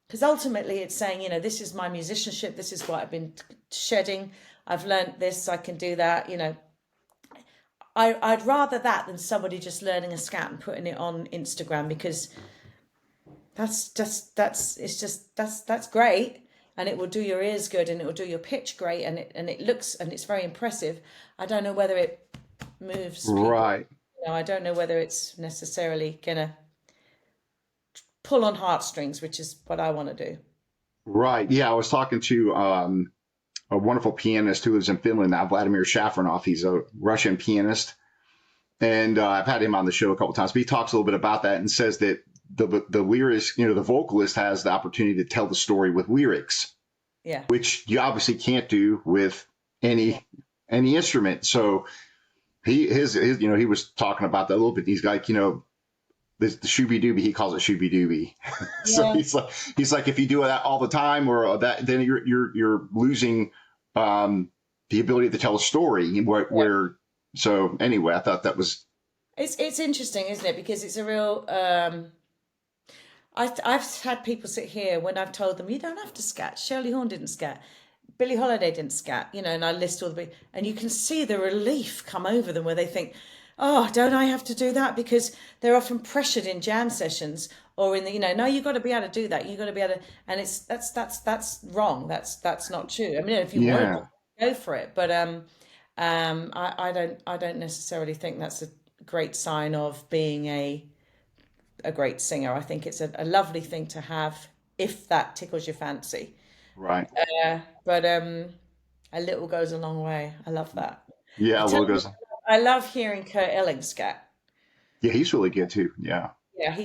because ultimately it's saying, this is my musicianship. This is what I've been shedding. I've learned this. I can do that. I'd rather that than somebody just learning a scat and putting it on Instagram, because that's great, and it will do your ears good, and it will do your pitch great, and it looks, and it's very impressive. I don't know whether it moves people. Right. I don't know whether it's necessarily gonna pull on heartstrings, which is what I want to do. Right. Yeah. I was talking to a wonderful pianist who lives in Finland now, Vladimir Shafranov. He's a Russian pianist. And I've had him on the show a couple of times, but he talks a little bit about that and says that the lyrics, the vocalist has the opportunity to tell the story with lyrics, Yeah. which you obviously can't do with any instrument. So he was talking about that a little bit. He's like, the shooby dooby, he calls it shooby dooby. So Yeah. he's like, if you do that all the time or that, then you're losing the ability to tell a story so anyway, I thought that was. It's interesting, isn't it? Because it's a real. I've had people sit here when I've told them you don't have to scat. Shirley Horn didn't scat. Billie Holiday didn't scat. And I list all and you can see the relief come over them where they think, oh, don't I have to do that? Because they're often pressured in jam sessions or in the, no, you've got to be able to do that. You've got to be able to, and that's wrong. That's not true. I mean, if you want to go for it, but I don't necessarily think that's a great sign of being a great singer. I think it's a lovely thing to have if that tickles your fancy. Right. But a little goes a long way. I love that. Yeah, logos. I love hearing Kurt Elling scat. Yeah, he's really good too. Yeah. Yeah,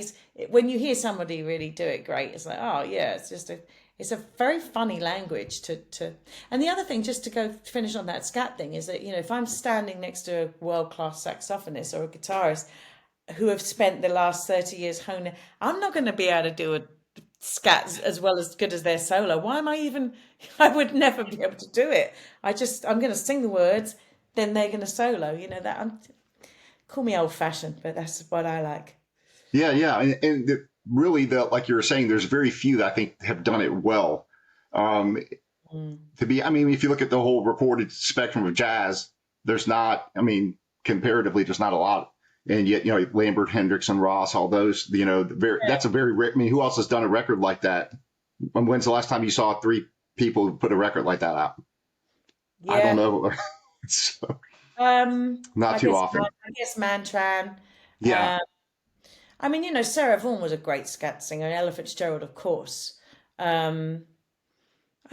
when you hear somebody really do it great, it's like, oh yeah, it's a very funny language to and the other thing, just to go finish on that scat thing, is that if I'm standing next to a world-class saxophonist or a guitarist who have spent the last 30 years honing, I'm not going to be able to do a scat as well as good as their solo. Why am I would never be able to do it. I'm going to sing the words, then they're going to solo, call me old-fashioned, but that's what I like. Yeah. And really, like you were saying, there's very few that I think have done it well. If you look at the whole recorded spectrum of jazz, there's not, comparatively, there's not a lot. And yet, Lambert, Hendricks, and Ross, all those, that's a very rare. Who else has done a record like that? When's the last time you saw three people put a record like that out? Yeah. I don't know. So, not too often. I guess Mantran. Yeah. Sarah Vaughan was a great scat singer, and Ella Fitzgerald, of course. I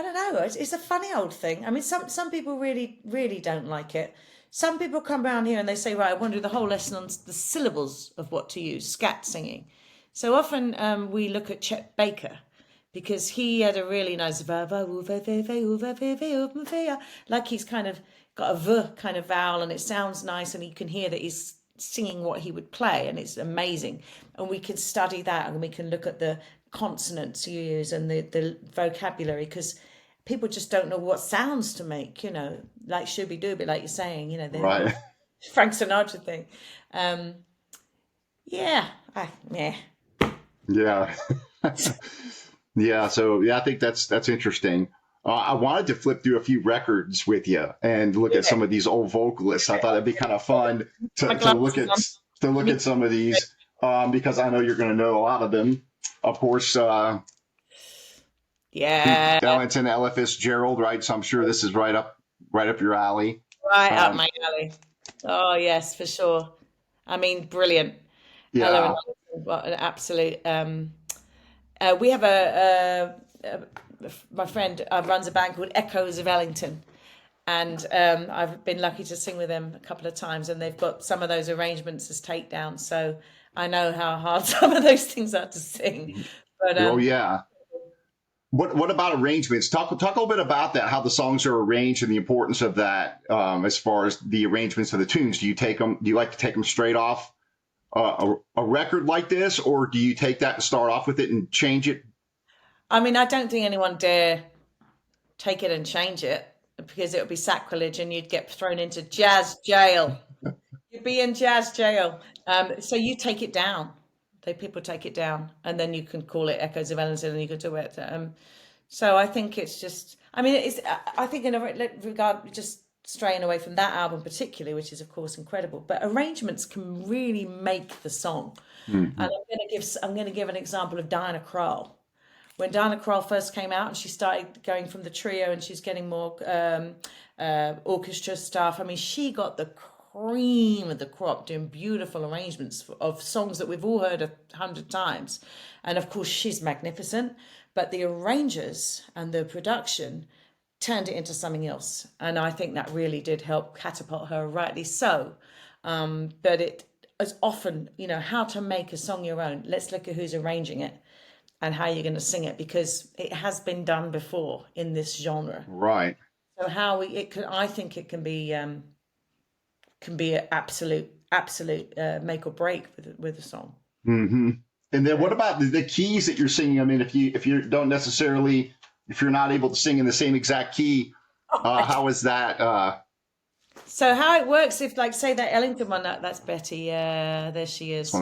I don't know. It's a funny old thing. I mean, some people really, really don't like it. Some people come around here and they say, right, I want to do the whole lesson on the syllables of what to use, scat singing. So often we look at Chet Baker because he had a really nice like he's kind of got a v kind of vowel and it sounds nice and you can hear that he's singing what he would play and it's amazing. And we can study that and we can look at the consonants you use and the vocabulary because people just don't know what sounds to make, like shooby dooby, like you're saying, the Right. Frank Sinatra thing. Yeah, yeah. Yeah. Yeah. So yeah, I think that's interesting. I wanted to flip through a few records with you and look at some of these old vocalists. I thought it'd be kind of fun to look at some of these because I know you're going to know a lot of them. Of course, yeah, Ellington, Ella Fitzgerald, right? So I'm sure this is right up your alley. Right up my alley. Oh yes, for sure. I mean, brilliant. Ella and Yeah. Ellington, what an absolute. We have my friend runs a band called Echoes of Ellington, and I've been lucky to sing with them a couple of times, and they've got some of those arrangements as takedowns, so I know how hard some of those things are to sing. But Oh yeah. What about arrangements? Talk a little bit about that, how the songs are arranged and the importance of that as far as the arrangements of the tunes. Do you like to take them straight off a record like this, or do you take that and start off with it and change it? I mean, I don't think anyone dare take it and change it because it would be sacrilege and you'd get thrown into jazz jail. You'd be in jazz jail. So you take it down. People take it down, and then you can call it Echoes of Ellington, and you can do it. So I think it's just. I mean, I think in a regard, just straying away from that album particularly, which is of course incredible, but arrangements can really make the song. Mm-hmm. And I'm going to give an example of Diana Krall. When Diana Krall first came out and she started going from the trio and she's getting more orchestra stuff. I mean, she got the cream of the crop doing beautiful arrangements of songs that we've all heard 100 times. And of course, she's magnificent, but the arrangers and the production turned it into something else. And I think that really did help catapult her, rightly so. But it is often, how to make a song your own. Let's look at who's arranging it and how you're going to sing it, because it has been done before in this genre. Right. So I think it can be an absolute make or break with a song. Mm-hmm. And then what about the keys that you're singing? I mean, if you don't necessarily, if you're not able to sing in the same exact key, how is that? So how it works, if like say that Ellington one, that's Betty. Yeah, there she is.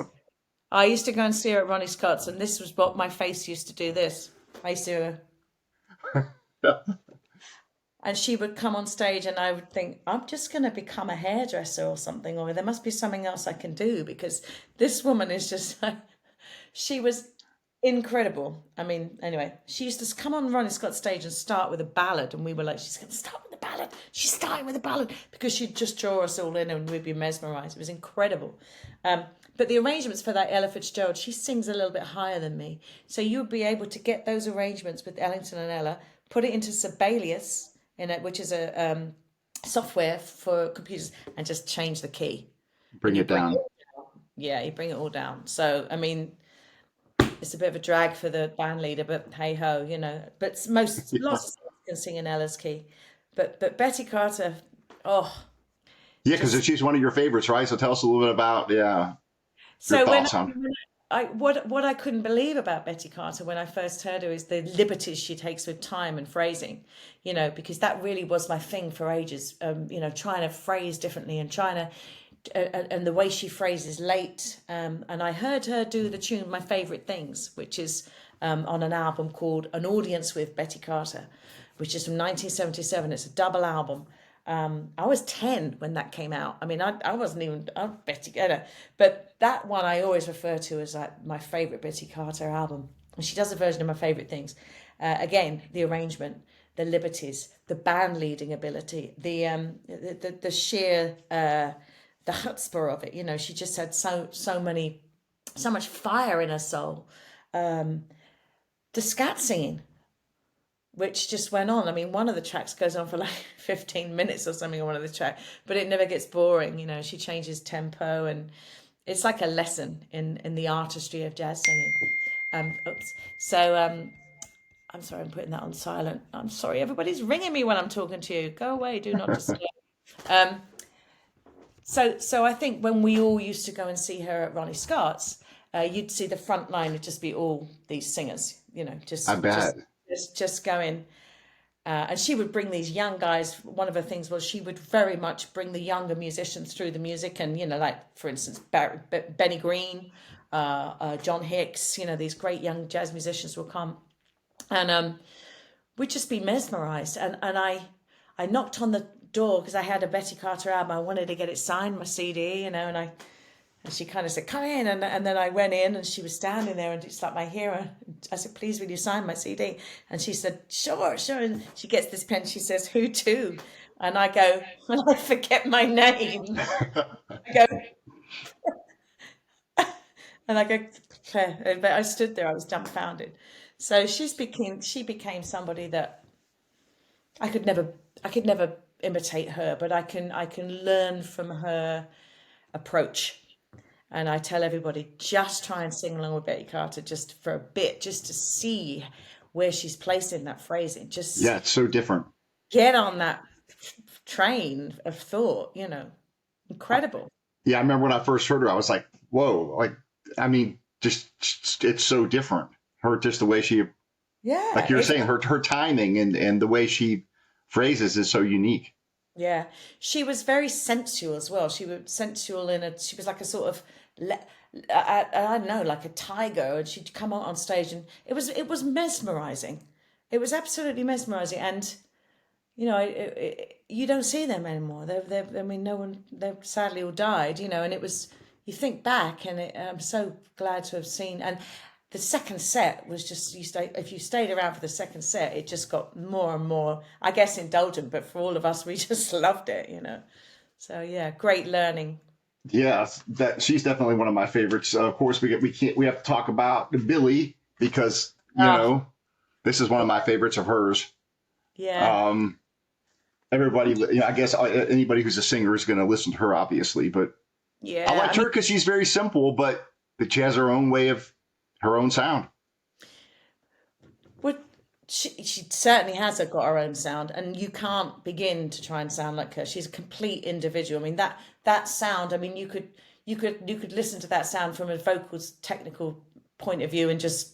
I used to go and see her at Ronnie Scott's, and this was what my face used to do. This I used to. And she would come on stage and I would think, I'm just going to become a hairdresser or something, or there must be something else I can do, because this woman is just like, she was incredible. I mean, anyway, she used to come on Ronnie Scott's stage and start with a ballad, and we were like, she's going to start with a ballad. She's starting with a ballad, because she'd just draw us all in and we'd be mesmerized. It was incredible. But the arrangements for that Ella Fitzgerald, she sings a little bit higher than me. So you'll be able to get those arrangements with Ellington and Ella, put it into Sibelius, which is a software for computers, and just change the key. Bring it down. Yeah, you bring it all down. So, I mean, it's a bit of a drag for the band leader, but hey ho, But lots of songs can sing in Ella's key. But Betty Carter, yeah, because she's one of your favorites, right? So tell us a little bit about So what I couldn't believe about Betty Carter when I first heard her is the liberties she takes with time and phrasing, because that really was my thing for ages. Trying to phrase differently and and the way she phrases late. And I heard her do the tune My Favorite Things, which is on an album called An Audience with Betty Carter, which is from 1977. It's a double album. I was 10 when that came out. I mean, I wasn't even Betty Carter, but that one I always refer to as like my favorite Betty Carter album. And she does a version of My Favorite Things. Again, the arrangement, the liberties, the band leading ability, the sheer the chutzpah of it. She just had so much fire in her soul. The scat singing which just went on. I mean, one of the tracks goes on for like 15 minutes or something on one of the tracks, but it never gets boring. You know, she changes tempo, and it's like a lesson in the artistry of jazz singing. Oops. So I'm sorry, I'm putting that on silent. I'm sorry, everybody's ringing me when I'm talking to you. Go away, do not disturb. Um, so I think when we all used to go and see her at Ronnie Scott's, you'd see the front line would just be all these singers, you know, I bet. just going. And she would bring these young guys. One of her things was she would very much bring the younger musicians through the music. And, you know, like, for instance, Benny Green, John Hicks, you know, these great young jazz musicians will come. And we'd just be mesmerized. And I knocked on the door because I had a Betty Carter album. I wanted to get it signed, my CD, you know, and she kind of said, come in. And then I went in and she was standing there and it's like my hero. I said, please, will you sign my CD? And she said, sure. And she gets this pen. She says, who to? And I go, and I forget my name. I go, and I go, Claire. But I stood there. I was dumbfounded. So she became somebody that I could never imitate her, but I can learn from her approach. And I tell everybody, just try and sing along with Betty Carter just for a bit, just to see where she's placing that phrasing. Just it's so different. Get on that train of thought, you know. Incredible. Yeah, I remember when I first heard her, I was like, whoa, like, I mean, just it's so different. Just the way she, like you're saying, her timing and the way she phrases is so unique. Yeah, she was very sensual as well. She was sensual she was like a sort of, I don't know, like a tiger. And she'd come out on stage, and it was mesmerizing. It was absolutely mesmerizing. And you know, you don't see them anymore. I mean, no one. They sadly all died. You know, and it was. You think back, and I'm so glad to have seen. And the second set was just, if you stayed around for the second set, it just got more and more, I guess, indulgent. But for all of us, we just loved it, you know. So yeah, great learning. Yeah, she's definitely one of my favorites. Of course, we have to talk about Billie because you know this is one of my favorites of hers. Yeah. Everybody, you know, I guess anybody who's a singer is going to listen to her, obviously. But yeah, I liked her because she's very simple, but she has her own way of her own sound. Well, she certainly has got her own sound, and you can't begin to try and sound like her. She's a complete individual. I mean, that sound. I mean, you could listen to that sound from a vocals technical point of view and just.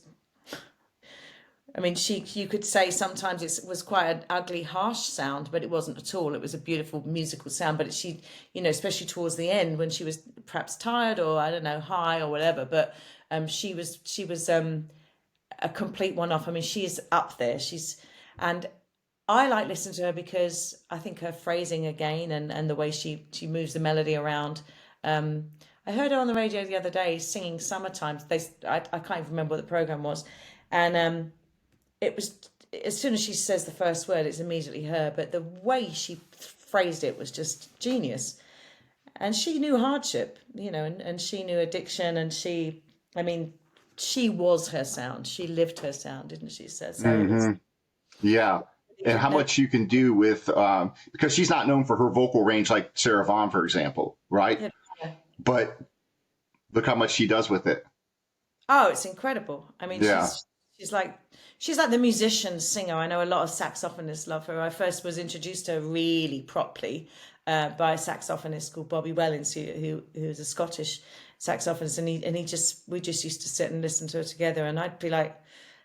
I mean, you could say sometimes it was quite an ugly, harsh sound, but it wasn't at all. It was a beautiful musical sound. But she, you know, especially towards the end when she was perhaps tired or I don't know, high or whatever. But she was a complete one-off. I mean, she's up there. And I like listening to her because I think her phrasing again and the way she moves the melody around. I heard her on the radio the other day singing "Summertime." I can't even remember what the program was, and it was, as soon as she says the first word, it's immediately her. But the way she phrased it was just genius. And she knew hardship, you know, and she knew addiction. And she was her sound. She lived her sound, didn't she? So yeah. And how much you can do with, because she's not known for her vocal range like Sarah Vaughan, for example, right? Yeah. But look how much she does with it. Oh, it's incredible. I mean, she's like the musician singer. I know a lot of saxophonists love her. I first was introduced to her really properly by a saxophonist called Bobby Wellens, who was a Scottish saxophonist, and we just used to sit and listen to her together. And I'd be like,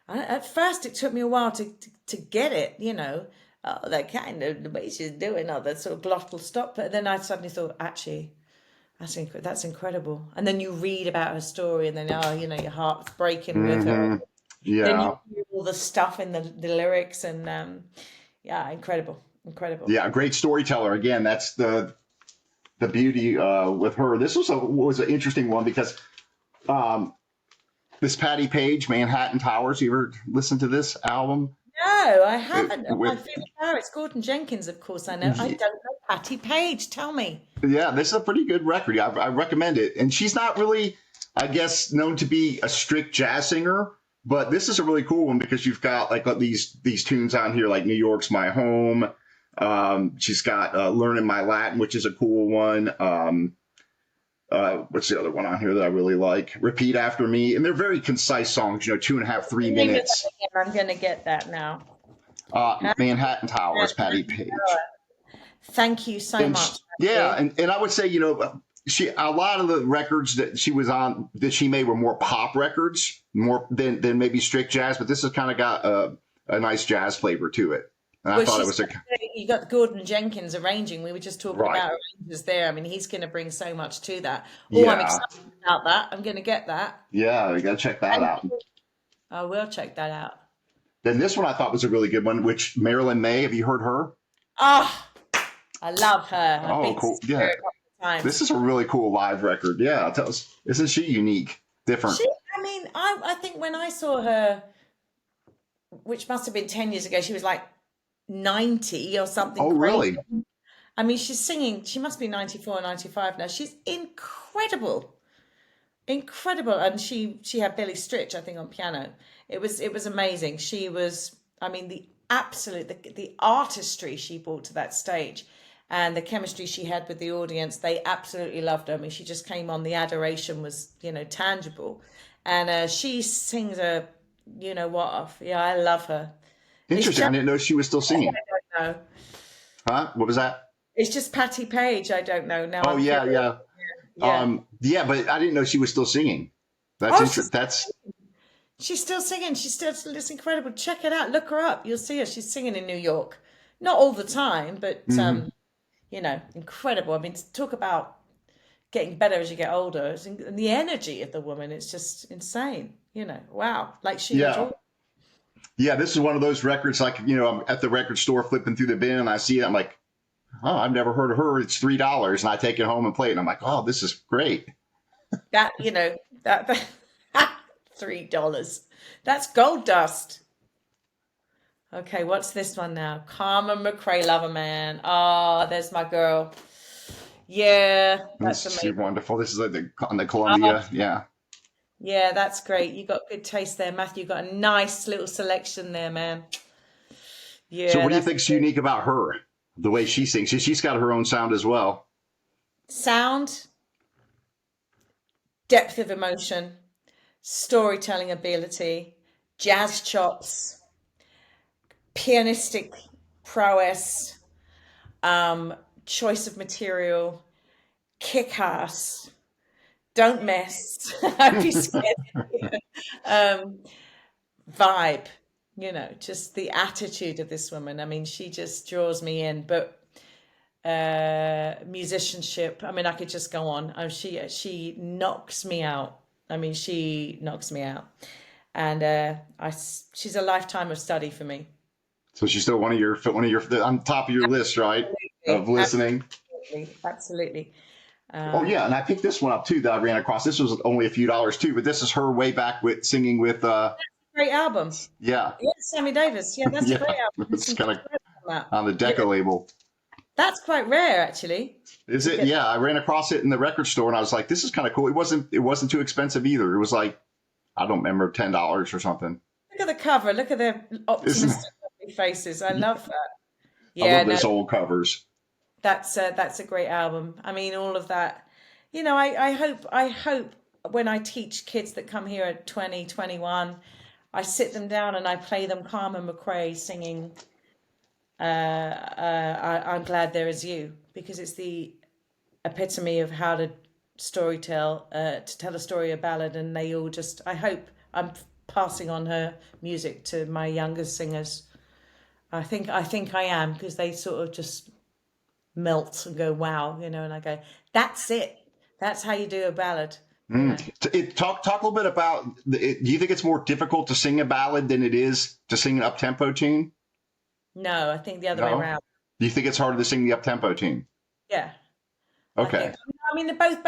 at first it took me a while to get it, you know, that kind of the way she's doing all that sort of glottal stop. But then I suddenly thought, actually, that's incredible. And then you read about her story, and then you know, your heart's breaking with her. Yeah. Then you hear all the stuff in the lyrics, and incredible. Yeah, a great storyteller. Again, that's the beauty with her. This was an interesting one because this Patti Page, Manhattan Towers. You ever listen to this album? No, I haven't. My favorite Paris, Gordon Jenkins, of course. I know. I don't know Patti Page. Tell me. Yeah, this is a pretty good record. I recommend it. And she's not really, I guess, known to be a strict jazz singer, But this is a really cool one because you've got like these tunes on here, like New York's My Home. She's got Learning My Latin, which is a cool one. What's the other one on here that I really like? Repeat After Me. And they're very concise songs, 2.5, 3 minutes. I'm going to get that now. Manhattan Towers, Patty Page. Thank you so much. Yeah, and I would say, a lot of the records that she was on that she made were more pop records, more than maybe strict jazz, but this has kind of got a nice jazz flavor to it. And I thought it was you got Gordon Jenkins arranging. We were just talking about arrangers there. I mean, he's going to bring so much to that. Oh, yeah. I'm excited about that. I'm going to get that. Yeah, you got to check that out. I will check that out. Then this one I thought was a really good one, which Marilyn May. Have you heard her? Oh, I love her. Oh, cool. Yeah. This is a really cool live record. Yeah. Tell us, isn't she unique? Different. I think when I saw her, which must have been 10 years ago, she was like 90 or something. Oh, crazy. really? I mean, she's singing, she must be 94, 95 now. She's incredible. Incredible. And she had Billy Stritch, I think, on piano. It was amazing. She was, I mean, the artistry she brought to that stage and the chemistry she had with the audience, they absolutely loved her. I mean, she just came on, the adoration was, tangible. And she sings what off. Yeah, I love her. Interesting. I didn't know she was still singing. I don't know. Huh? What was that? It's just Patty Page. I don't know. Now. Oh, yeah. Yeah, but I didn't know she was still singing. That's interesting. She's still singing. It's incredible. Check it out. Look her up. You'll see her. She's singing in New York. Not all the time, but, incredible. I mean, talk about getting better as you get older. And the energy of the woman, it's just insane. Wow. Like she was. Yeah, this is one of those records, like, I'm at the record store flipping through the bin and I see it. I'm like, oh, I've never heard of her. It's $3. And I take it home and play it. And I'm like, oh, this is great. That, that $3. That's gold dust. Okay, what's this one now? Carmen McRae, Lover Man. Oh, there's my girl. Yeah, that's amazing. Wonderful. This is on the Columbia. Yeah. Yeah, that's great. You got good taste there, Matthew. You got a nice little selection there, man. Yeah. So what do you think's unique about her? The way she sings. She's got her own sound as well. Sound, depth of emotion, storytelling ability, jazz chops, pianistic prowess, choice of material, kick-ass, don't mess, I'd be scared. Vibe, just the attitude of this woman. I mean, she just draws me in, but musicianship, I mean, I could just go on. She knocks me out. I mean, she knocks me out. And she's a lifetime of study for me. So she's still one of your on top of your list, right? Of listening. Absolutely. Oh yeah, and I picked this one up too that I ran across. This was only a few dollars too, but this is her way back with singing with. Great album. Yeah. Yeah, Sammy Davis. Yeah, that's a great album. It's kind of on the Decca label. That's quite rare, actually. Is it? Yeah, I ran across it in the record store, and I was like, "This is kind of cool." It wasn't too expensive either. It was like, I don't remember, $10 or something. Look at the cover. Look at their optimistic faces. I love that. Yeah, I love those old covers. That's a great album. I mean, all of that. I hope when I teach kids that come here at 20, 21, I sit them down and I play them Carmen McRae singing I'm Glad There Is You, because it's the epitome of how to to tell a story, a ballad, and they all just, I hope I'm passing on her music to my younger singers. I think I am, because they sort of just melt and go, wow, and I go, that's it. That's how you do a ballad. Talk a little bit about, do you think it's more difficult to sing a ballad than it is to sing an up-tempo tune? No, I think the other way around. Do you think it's harder to sing the up-tempo tune? Yeah. Okay. I mean, both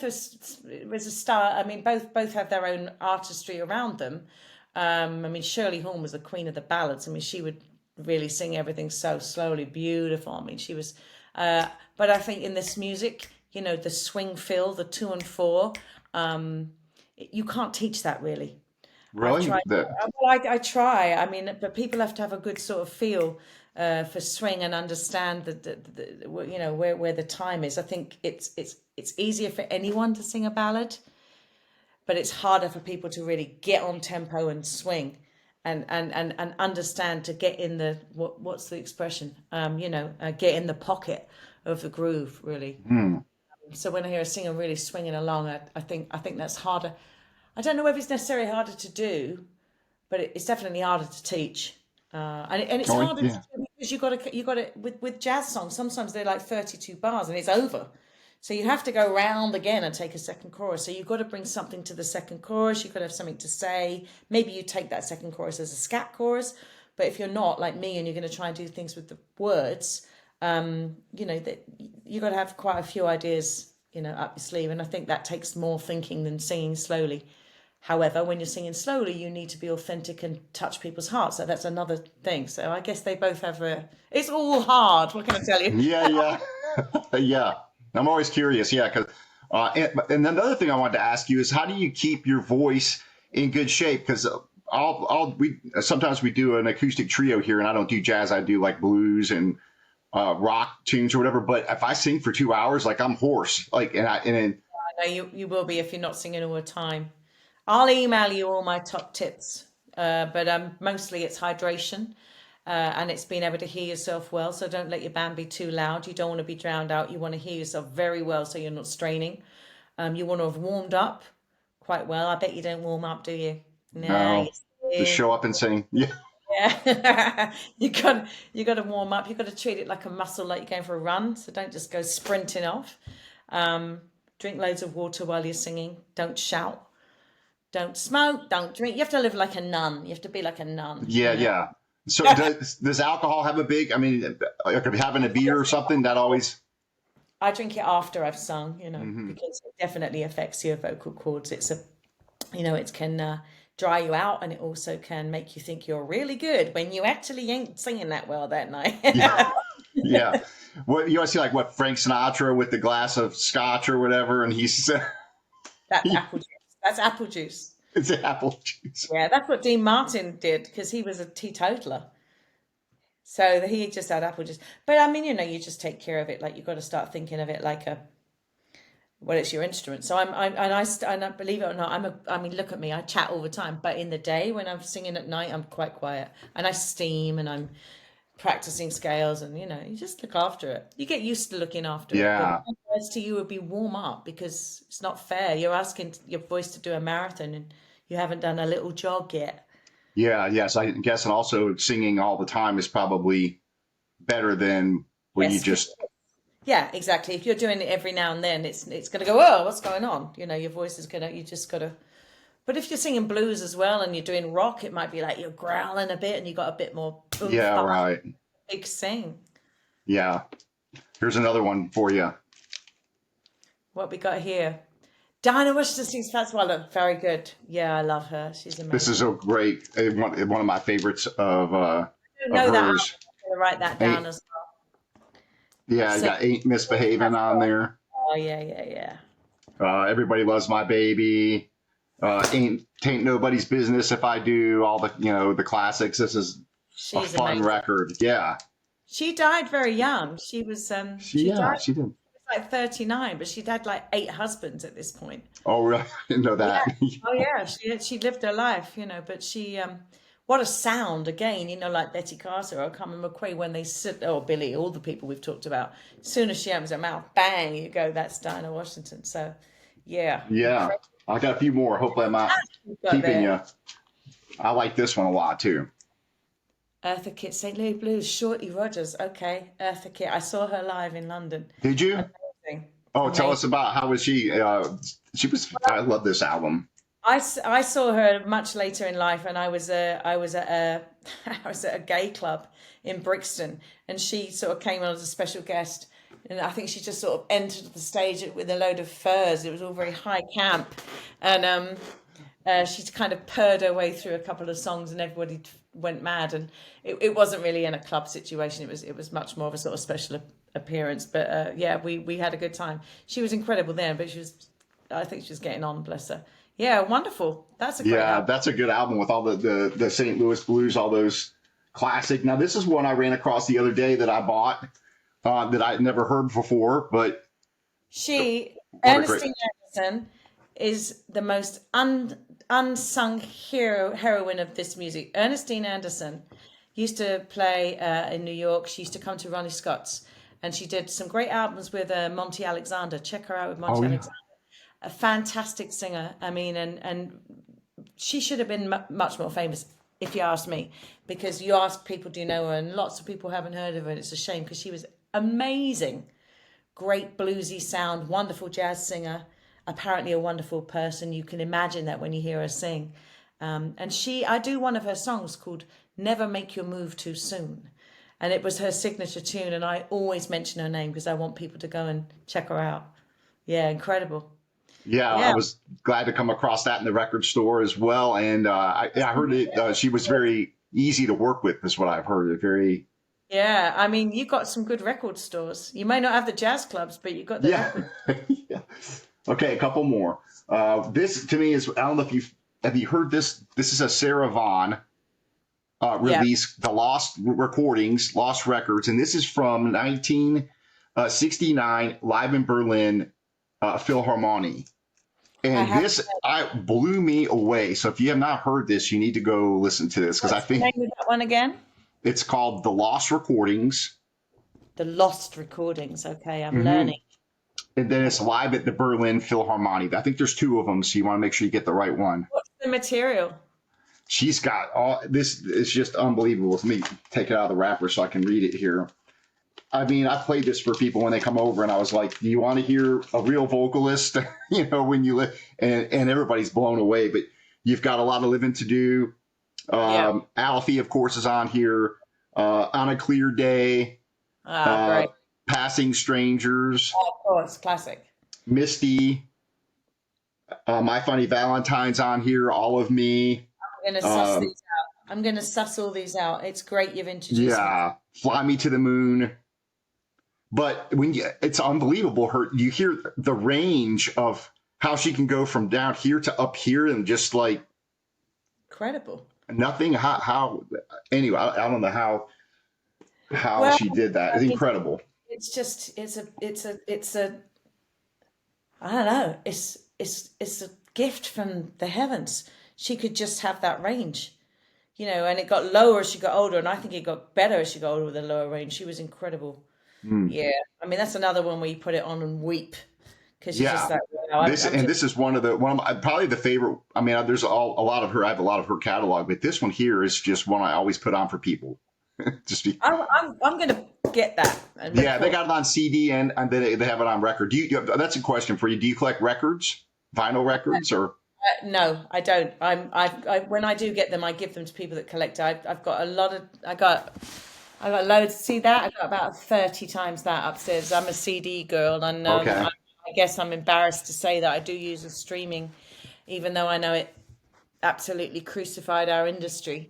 was a start. I mean, both have their own artistry around them. I mean, Shirley Horn was the queen of the ballads. I mean, she would really sing everything so slowly, beautiful. I mean, she was, but I think in this music, the swing fill, the 2 and 4, you can't teach that really. I've Really? tried. Well, I try. I mean, but people have to have a good sort of feel for swing and understand you know where the time is. I think it's easier for anyone to sing a ballad, but it's harder for people to really get on tempo and swing and understand to get in the what's the expression? You know, get in the pocket of the groove really. Hmm. So when I hear a singer really swinging along, I think that's harder. I don't know whether it's necessarily harder to do, but it's definitely harder to teach. And it's Oh, harder to yeah. do because you got to with jazz songs. Sometimes they're like 32 bars and it's over. So you have to go round again and take a second chorus. So you've got to bring something to the second chorus. You've got to have something to say. Maybe you take that second chorus as a scat chorus. But if you're not like me and you're going to try and do things with the words, you know, that you've got to have quite a few ideas, you know, up your sleeve. And I think that takes more thinking than singing slowly. However, when you're singing slowly, you need to be authentic and touch people's hearts. So that's another thing. So I guess they both have a. It's all hard. What can I tell you? Yeah, yeah, yeah. I'm always curious. Yeah, because and then the other thing I wanted to ask you is how do you keep your voice in good shape? Because we sometimes we do an acoustic trio here, and I don't do jazz. I do like blues and rock tunes or whatever. But if I sing for 2 hours, like I'm hoarse. Like I know you will be if you're not singing all the time. I'll email you all my top tips, but mostly it's hydration. And it's being able to hear yourself well. So don't let your band be too loud. You don't want to be drowned out. You want to hear yourself very well so you're not straining. You want to have warmed up quite well. I bet you don't warm up, do you? Nah, no, you just show sing. up and sing. Yeah, Yeah. You got to warm up. You got to treat it like a muscle, like you're going for a run. So don't just go sprinting off. Um, Drink loads of water while you're singing. Don't shout. Don't smoke. Don't drink. You have to live like a nun. You have to be like a nun, yeah, you know. yeah. So does alcohol have a big? I mean, like if you're having a beer or something, that always. I drink it after I've sung, you know, Hmm. because it definitely affects your vocal cords. You know, it can dry you out and it also can make you think you're really good when you actually ain't singing that well that night. Yeah, yeah. What you always see, like what Frank Sinatra with the glass of scotch or whatever, and he's That's apple juice. That's apple juice. it's apple juice. Yeah, that's what Dean Martin did because he was a teetotaler. So he just had apple juice. But I mean, you know, you just take care of it. Like you've got to start thinking of it like well, it's your instrument. So and I believe it or not, I mean, look at me, I chat all the time. But in the day when I'm singing at night, I'm quite quiet and I steam and I'm practicing scales and, you know, you just look after it. You get used to looking after it. But Yeah, my advice to you would be warm up because it's not fair. You're asking your voice to do a marathon and you haven't done a little jog yet. yeah, yes. I guess, and also singing all the time is probably better than when you Yes, just. yeah, exactly. If you're doing it every now and then, it's gonna go, oh, what's going on? You know, your voice is gonna, you just gotta. But if you're singing blues as well and you're doing rock, it might be like you're growling a bit and you got a bit more oomph Yeah, behind right. the big sing. Yeah. Here's another one for you. What we got here? Dinah Washington sings Fats Waller. Very good. Yeah, I love her. She's This is amazing. a great one of my favorites I don't of know that album. hers. I'm gonna write that down Ain't as well. yeah, I So got Ain't Misbehaving Fats on Waller. there. Oh yeah, yeah, yeah. Everybody Loves My Baby. Ain't Tain't Nobody's Business If I Do. All the the classics. This is a She's fun amazing. record. Yeah. She died very young. She Yeah, died she did. like 39, but she'd had like 8 husbands at this point. Oh, really? I didn't know Yeah. that. Oh yeah, she lived her life, you know, but she what a sound again, you know, like Betty Carter or Carmen McRae when they sit or Billy, all the people we've talked about. As soon as she opens her mouth, bang, you go, that's Dinah Washington. So yeah, Yeah. incredible I got a few more. Hopefully I'm not you've got keeping there. you. I like this one a lot too. Eartha Kitt, St. Louis Blues, Shorty Rogers. Okay, Eartha Kitt. I saw her live in London. Did you? Amazing. Oh, tell us Amazing. about how was she? She was. I love this album. I saw her much later in life, and I was at a I was at a gay club in Brixton, and she sort of came on as a special guest, and I think she just sort of entered the stage with a load of furs. It was all very high camp, and she kind of purred her way through a couple of songs, and everybody went mad. And it wasn't really in a club situation. It was much more of a sort of special appearance. But yeah, we had a good time. She was incredible then, but I think she was getting on, bless her. Yeah, wonderful. That's a great Yeah, album. that's a good album with all the St. Louis blues, all those classic. Now this is one I ran across the other day that I bought that I'd never heard before, but what a great. Ernestine Anderson, is the most unsung heroine of this music. Ernestine Anderson used to play in New York. She used to come to Ronnie Scott's, and she did some great albums with Monty Alexander. Check her out with Oh Monty yeah, Alexander. A fantastic singer. I mean, and she should have been much more famous, if you ask me, because you ask people, do you know her? And lots of people haven't heard of her. And it's a shame because she was amazing. Great bluesy sound, wonderful jazz singer, apparently a wonderful person. You can imagine that when you hear her sing. And I do one of her songs called Never Make Your Move Too Soon. And it was her signature tune. And I always mention her name because I want people to go and check her out. Yeah, incredible. yeah. I Yeah. was glad to come across that in the record store as well, and I heard it. She was very easy to work with, is what I've heard. Very Yeah. I mean, you got some good record stores. You may not have the jazz clubs, but you got the yeah. record. Yeah. Okay, a couple more. This to me is I don't know if you've have you heard this. This is a Sarah Vaughan Yeah. release, the Lost Recordings, Lost Records, and this is from 1969, live in Berlin, Philharmonie. I And have. this I blew me away. So if you have not heard this, you need to go listen to this because I What's the think name of that one again? it's called the Lost Recordings. The Lost Recordings. Okay, I'm Hmm. learning. And then it's live at the Berlin Philharmonie. I think there's two of them, so you want to make sure you get the right one. What's the material? She's got all this. It's just unbelievable. Let me take it out of the wrapper so I can read it here. I mean, I played this for people when they come over, and I was like, "Do you want to hear a real vocalist?" When you and everybody's blown away. But you've got a lot of living to do. Yeah. Alfie, of course, is on here. On a clear day, Ah, uh, great. passing strangers, Oh, of course, classic. Misty, my funny Valentine's on here. All of me. I'm gonna suss Um, these out. I'm gonna suss all these out. It's great you've introduced me. yeah, fly me to the moon. But it's unbelievable. You hear the range of how she can go from down here to up here and just like Incredible. nothing. Anyway, I don't know how Well, she did that. I It's mean, incredible. it's just it's a I don't know. It's a gift from the heavens. She could just have that range, and it got lower as she got older, and I think it got better as she got older with the lower range. She was incredible. Hmm. Yeah, I mean that's another one where you put it on and weep because you're just Yeah, like, wow, I'm just this is one of my probably the favorite. I mean, there's a lot of her. I have a lot of her catalog, but this one here is just one I always put on for people. just be, I'm gonna get that and yeah, they record. got it on CD and they have it on record. That's a question for you. Do you collect records, vinyl records, or No, I don't. When I do get them, I give them to people that collect. I've got a lot of. I got loads. See that? I got about 30 times that upstairs. I'm a CD girl, and okay? I guess I'm embarrassed to say that I do use the streaming, even though I know it absolutely crucified our industry.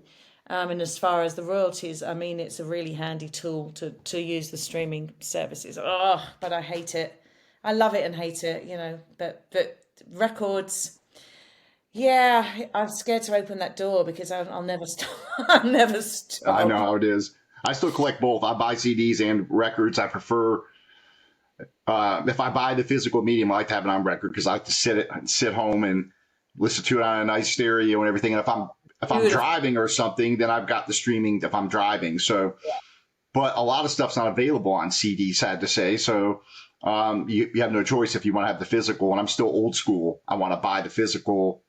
And as far as the royalties, I mean, it's a really handy tool to use the streaming services. Oh, but I hate it. I love it and hate it, But records, yeah, I'm scared to open that door because I'll never stop. I'll never I know stop. how it is. I still collect both. I buy CDs and records. I prefer if I buy the physical medium, I like to have it on record because I like to sit home and listen to it on a nice stereo and everything. And if I'm Beautiful. driving or something, then I've got the streaming if I'm driving. So, but a lot of stuff's not available on CD, sad to say. So you have no choice if you want to have the physical. And I'm still old school. I want to buy the physical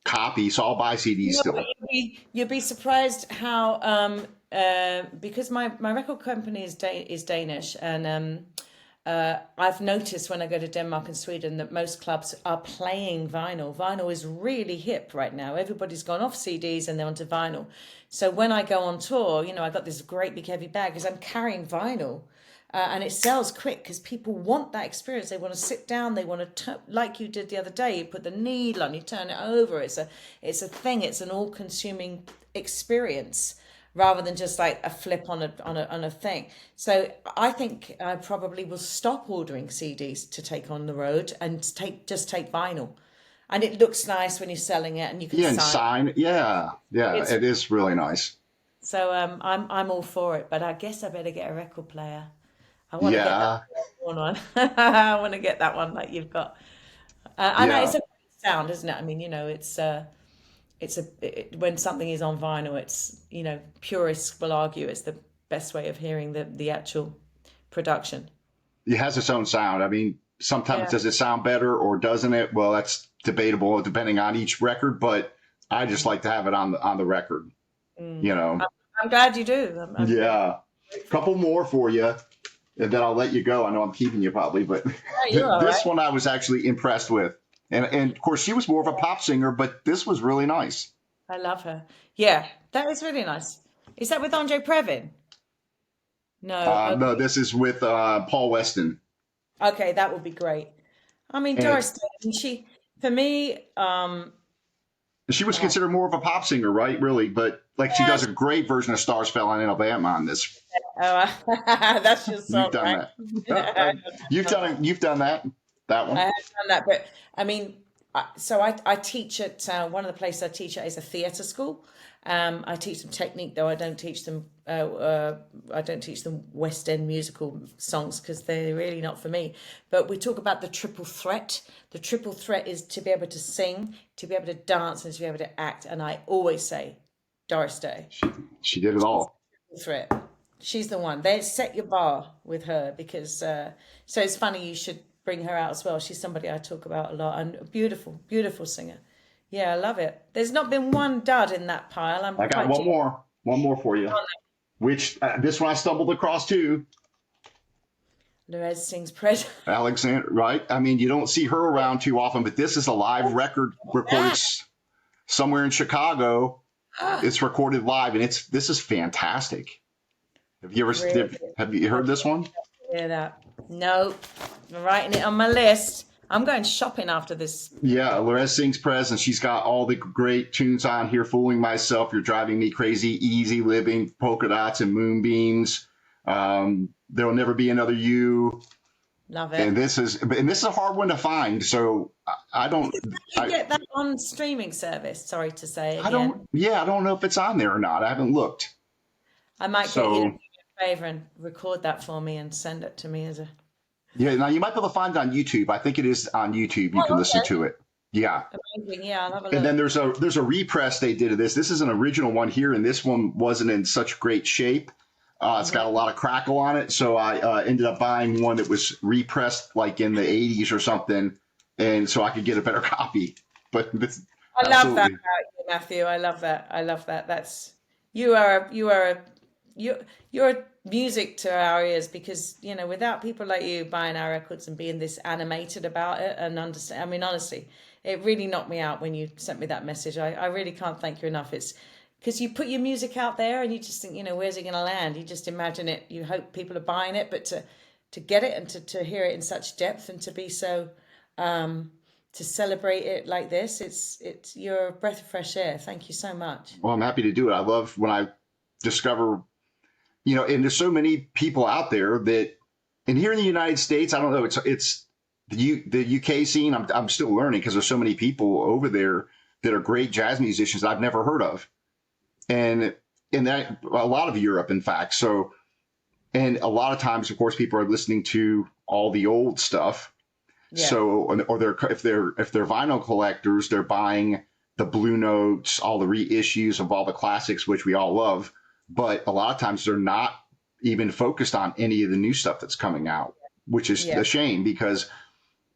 copy, so I'll buy CDs You know what? still. You'd be surprised how because my record company is Danish, and I've noticed when I go to Denmark and Sweden that most clubs are playing vinyl. Vinyl is really hip right now. Everybody's gone off CDs and they're onto vinyl. So when I go on tour, I got this great big heavy bag because I'm carrying vinyl. And it sells quick because people want that experience. They want to sit down. They want to, like you did the other day. You put the needle on, you turn it over. It's a thing. It's an all-consuming experience rather than just like a flip on a thing. So I think I probably will stop ordering CDs to take on the road and just take vinyl. and it looks nice when you're selling it, and you can Yeah, and sign. sign. Yeah, yeah, It's it is really nice. so I'm all for it, but I guess I better get a record player. I want to get that Yeah, one. I want to get that one like you've got. I know yeah. it's a great sound, isn't it? I mean, when something is on vinyl, it's purists will argue it's the best way of hearing the actual production. It has its own sound. I mean, sometimes Yeah. does it sound better or doesn't it? Well, that's debatable depending on each record, but I just like to have it on the record, Mm. you know. I'm glad you do. I'm Yeah. grateful. Couple more for you, and then I'll let you go. I know I'm keeping you probably, but Oh, you're all right. this one I was actually impressed with. And of course she was more of a pop singer, but this was really nice. I love her. Yeah, that is really nice. Is that with Andre Previn? No. No, Okay. this is with Paul Weston. Okay, that would be great. I mean, And Doris Day, and for me, she was oh, considered more of a pop singer, right? Really, but like she yeah, does a great version of Stars Fell in Alabama on this. oh, that's your You've song, done right? that. I You've love done it. You've done that. That I one. have done that, but I mean, I teach at one of the places I teach at is a theatre school. I teach them technique, though I don't teach them West End musical songs because they're really not for me. But we talk about the triple threat. The triple threat is to be able to sing, to be able to dance, and to be able to act. And I always say, Doris Day, She did it she's all. the triple threat. She's the one. They set your bar with her because. So it's funny you should bring her out as well. She's somebody I talk about a lot and a beautiful, beautiful singer. Yeah, I love it. There's not been one dud in that pile. I'm I got quite one jealous. more. One more for you. Which this one I stumbled across too. Lorez sings Pred. Alexander, right? I mean, you don't see her around too often, but this is a live record recorded Yeah. somewhere in Chicago. It's recorded live, and this is fantastic. Have you ever Really? have you I'd heard this one? hear that. No, I'm writing it on my list. I'm going shopping after this. Yeah, Lorez sings Prez, and she's got all the great tunes on here. Fooling Myself, You're Driving Me Crazy, Easy Living, Polka Dots and Moonbeams. There'll Never Be Another You. Love it. And this is a hard one to find. So I don't, You get that on streaming service. Sorry to say again. I don't know if it's on there or not. I haven't looked. I might get you to do So me a favor and record that for me and send it to me as a. yeah, now you might be able to find it on YouTube. I think it is on YouTube. You can Oh, listen okay. to it. Yeah. Amazing. Yeah, I'll have a And then look. there's a repress they did of this. This is an original one here, and this one wasn't in such great shape. It's got a Hmm. lot of crackle on it, so I ended up buying one that was repressed like in the 80s or something, and so I could get a better copy. But this I love that absolutely about you, Matthew. I love that. I love that. That's you're music to our ears because without people like you buying our records and being this animated about it and understand. I mean, honestly, it really knocked me out when you sent me that message. I really can't thank you enough. It's because you put your music out there and you just think, where's it going to land? You just imagine it. You hope people are buying it, but to get it and to hear it in such depth and to be so to celebrate it like this, it's you're a breath of fresh air. Thank you so much. well, I'm happy to do it. I love when I discover, and there's so many people out there that, and here in the United States, I don't know, it's the UK scene. I'm still learning because there's so many people over there that are great jazz musicians I've never heard of, and in that a lot of Europe, in fact. So, and a lot of times, of course, people are listening to all the old stuff. Yeah, So, or if they're vinyl collectors, they're buying the Blue Notes, all the reissues of all the classics, which we all love. But a lot of times they're not even focused on any of the new stuff that's coming out, which is yeah, a shame because,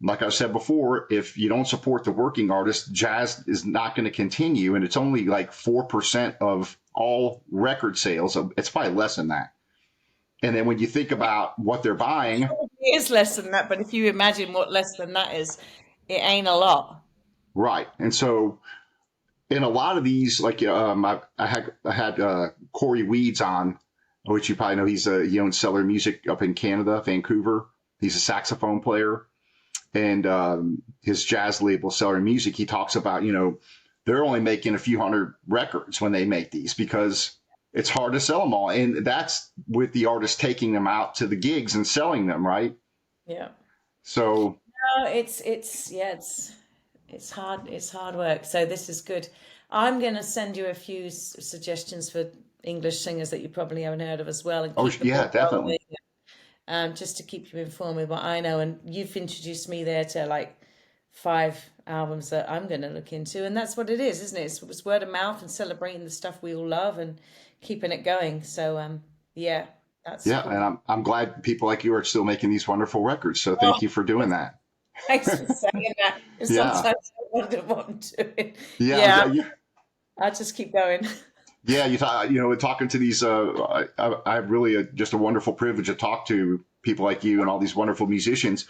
like I said before, if you don't support the working artist, jazz is not going to continue. And it's only like 4% of all record sales. It's probably less than that. And then when you think about what they're buying, it is less than that. But if you imagine what less than that is, it ain't a lot. right. And so in a lot of these, like I had Corey Weeds on, which you probably know. He owns Cellar Music up in Canada, Vancouver. He's a saxophone player, and his jazz label, Cellar Music. He talks about they're only making a few hundred records when they make these because it's hard to sell them all, and that's with the artist taking them out to the gigs and selling them, right? Yeah. So No, it's yeah, it's It's hard work. So this is good. I'm going to send you a few suggestions for English singers that you probably haven't heard of as well, and Oh, keep the yeah, ball definitely. rolling. Just to keep you informed with what I know. And you've introduced me there to like 5 albums that I'm going to look into, and that's what it is, isn't it? It's word of mouth and celebrating the stuff we all love and keeping it going. So yeah, that's Yeah, cool. and I'm glad people like you are still making these wonderful records. So Oh, thank you for doing that. thanks for saying that. Sometimes Yeah, I wonder what I'm doing. yeah, Yeah, I'll just keep going. yeah. Talking to these, I have really just a wonderful privilege to talk to people like you and all these wonderful musicians.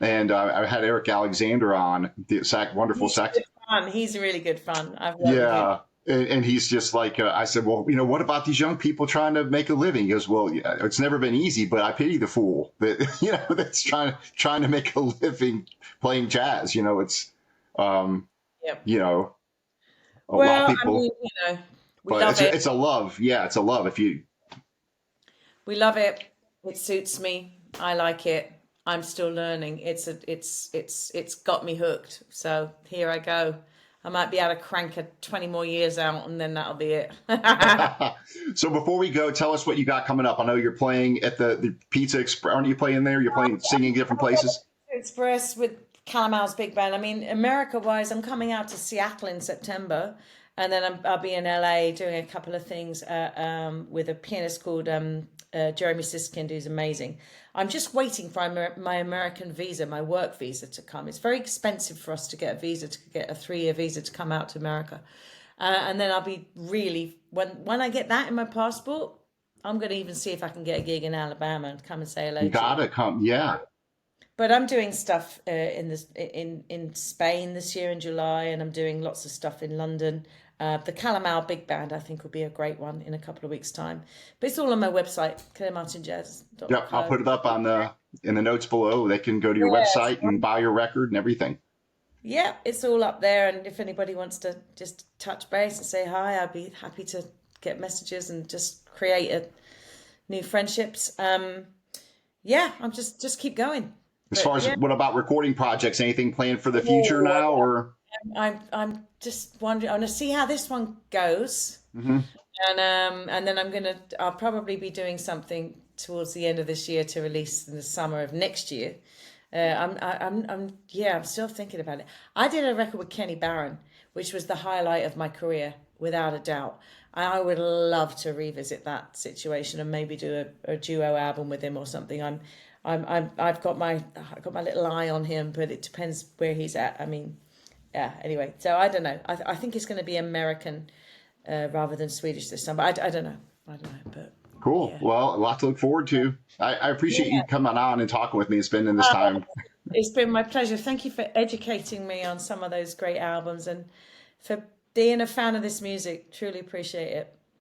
And I had Eric Alexander on, the wonderful He's sax. good fun. He's really good fun. I've worked with him. Yeah. And he's just like, I said, well, what about these young people trying to make a living? He goes, well, yeah, it's never been easy, but I pity the fool that, that's trying to make a living playing jazz. It's, um, Yep. you know, a lot of Well, I people, mean, we but love it. it's a love. Yeah. It's a love. If you, We love it. It suits me. I like it. I'm still learning. It's got me hooked. So here I go. I might be able to crank 20 more years out and then that'll be it. so before we go, tell us what you got coming up. I know you're playing at the Pizza Express. Aren't you playing there? You're playing, singing different places. Express with Calamar's big band. I mean, America wise, I'm coming out to Seattle in September, and then I'll be in LA doing a couple of things with a pianist called Jeremy Siskind, who's amazing. I'm just waiting for my American visa, my work visa to come. It's very expensive for us to get a visa, to get a 3-year visa to come out to America. And then I'll be really, when I get that in my passport, I'm going to even see if I can get a gig in Alabama and come and say hello You to you. gotta come. Yeah. But I'm doing stuff in Spain this year in July, and I'm doing lots of stuff in London. The Calamar Big Band, I think, will be a great one in a couple of weeks' time. But it's all on my website, Yep. I'll clairemartinjazz.co. put it up in the notes below. They can go to your Yes. website and buy your record and everything. Yeah, it's all up there. And if anybody wants to just touch base and say hi, I'd be happy to get messages and just create new friendships. Yeah, I'm just keep going. As But far as yeah, what about recording projects? Anything planned for the future now or? I'm just wondering. I want to see how this one goes, Mhm. and then I'll probably be doing something towards the end of this year to release in the summer of next year. Yeah, I'm still thinking about it. I did a record with Kenny Barron, which was the highlight of my career, without a doubt. I would love to revisit that situation and maybe do a duo album with him or something. I've got my little eye on him, but it depends where he's at. I mean, yeah. Anyway, so I don't know. I think it's going to be American rather than Swedish this time. But I don't know. I don't know. But Cool. yeah. Well, a lot to look forward to. I appreciate Yeah. you coming on and talking with me and spending this time. It's been my pleasure. Thank you for educating me on some of those great albums and for being a fan of this music. Truly appreciate it.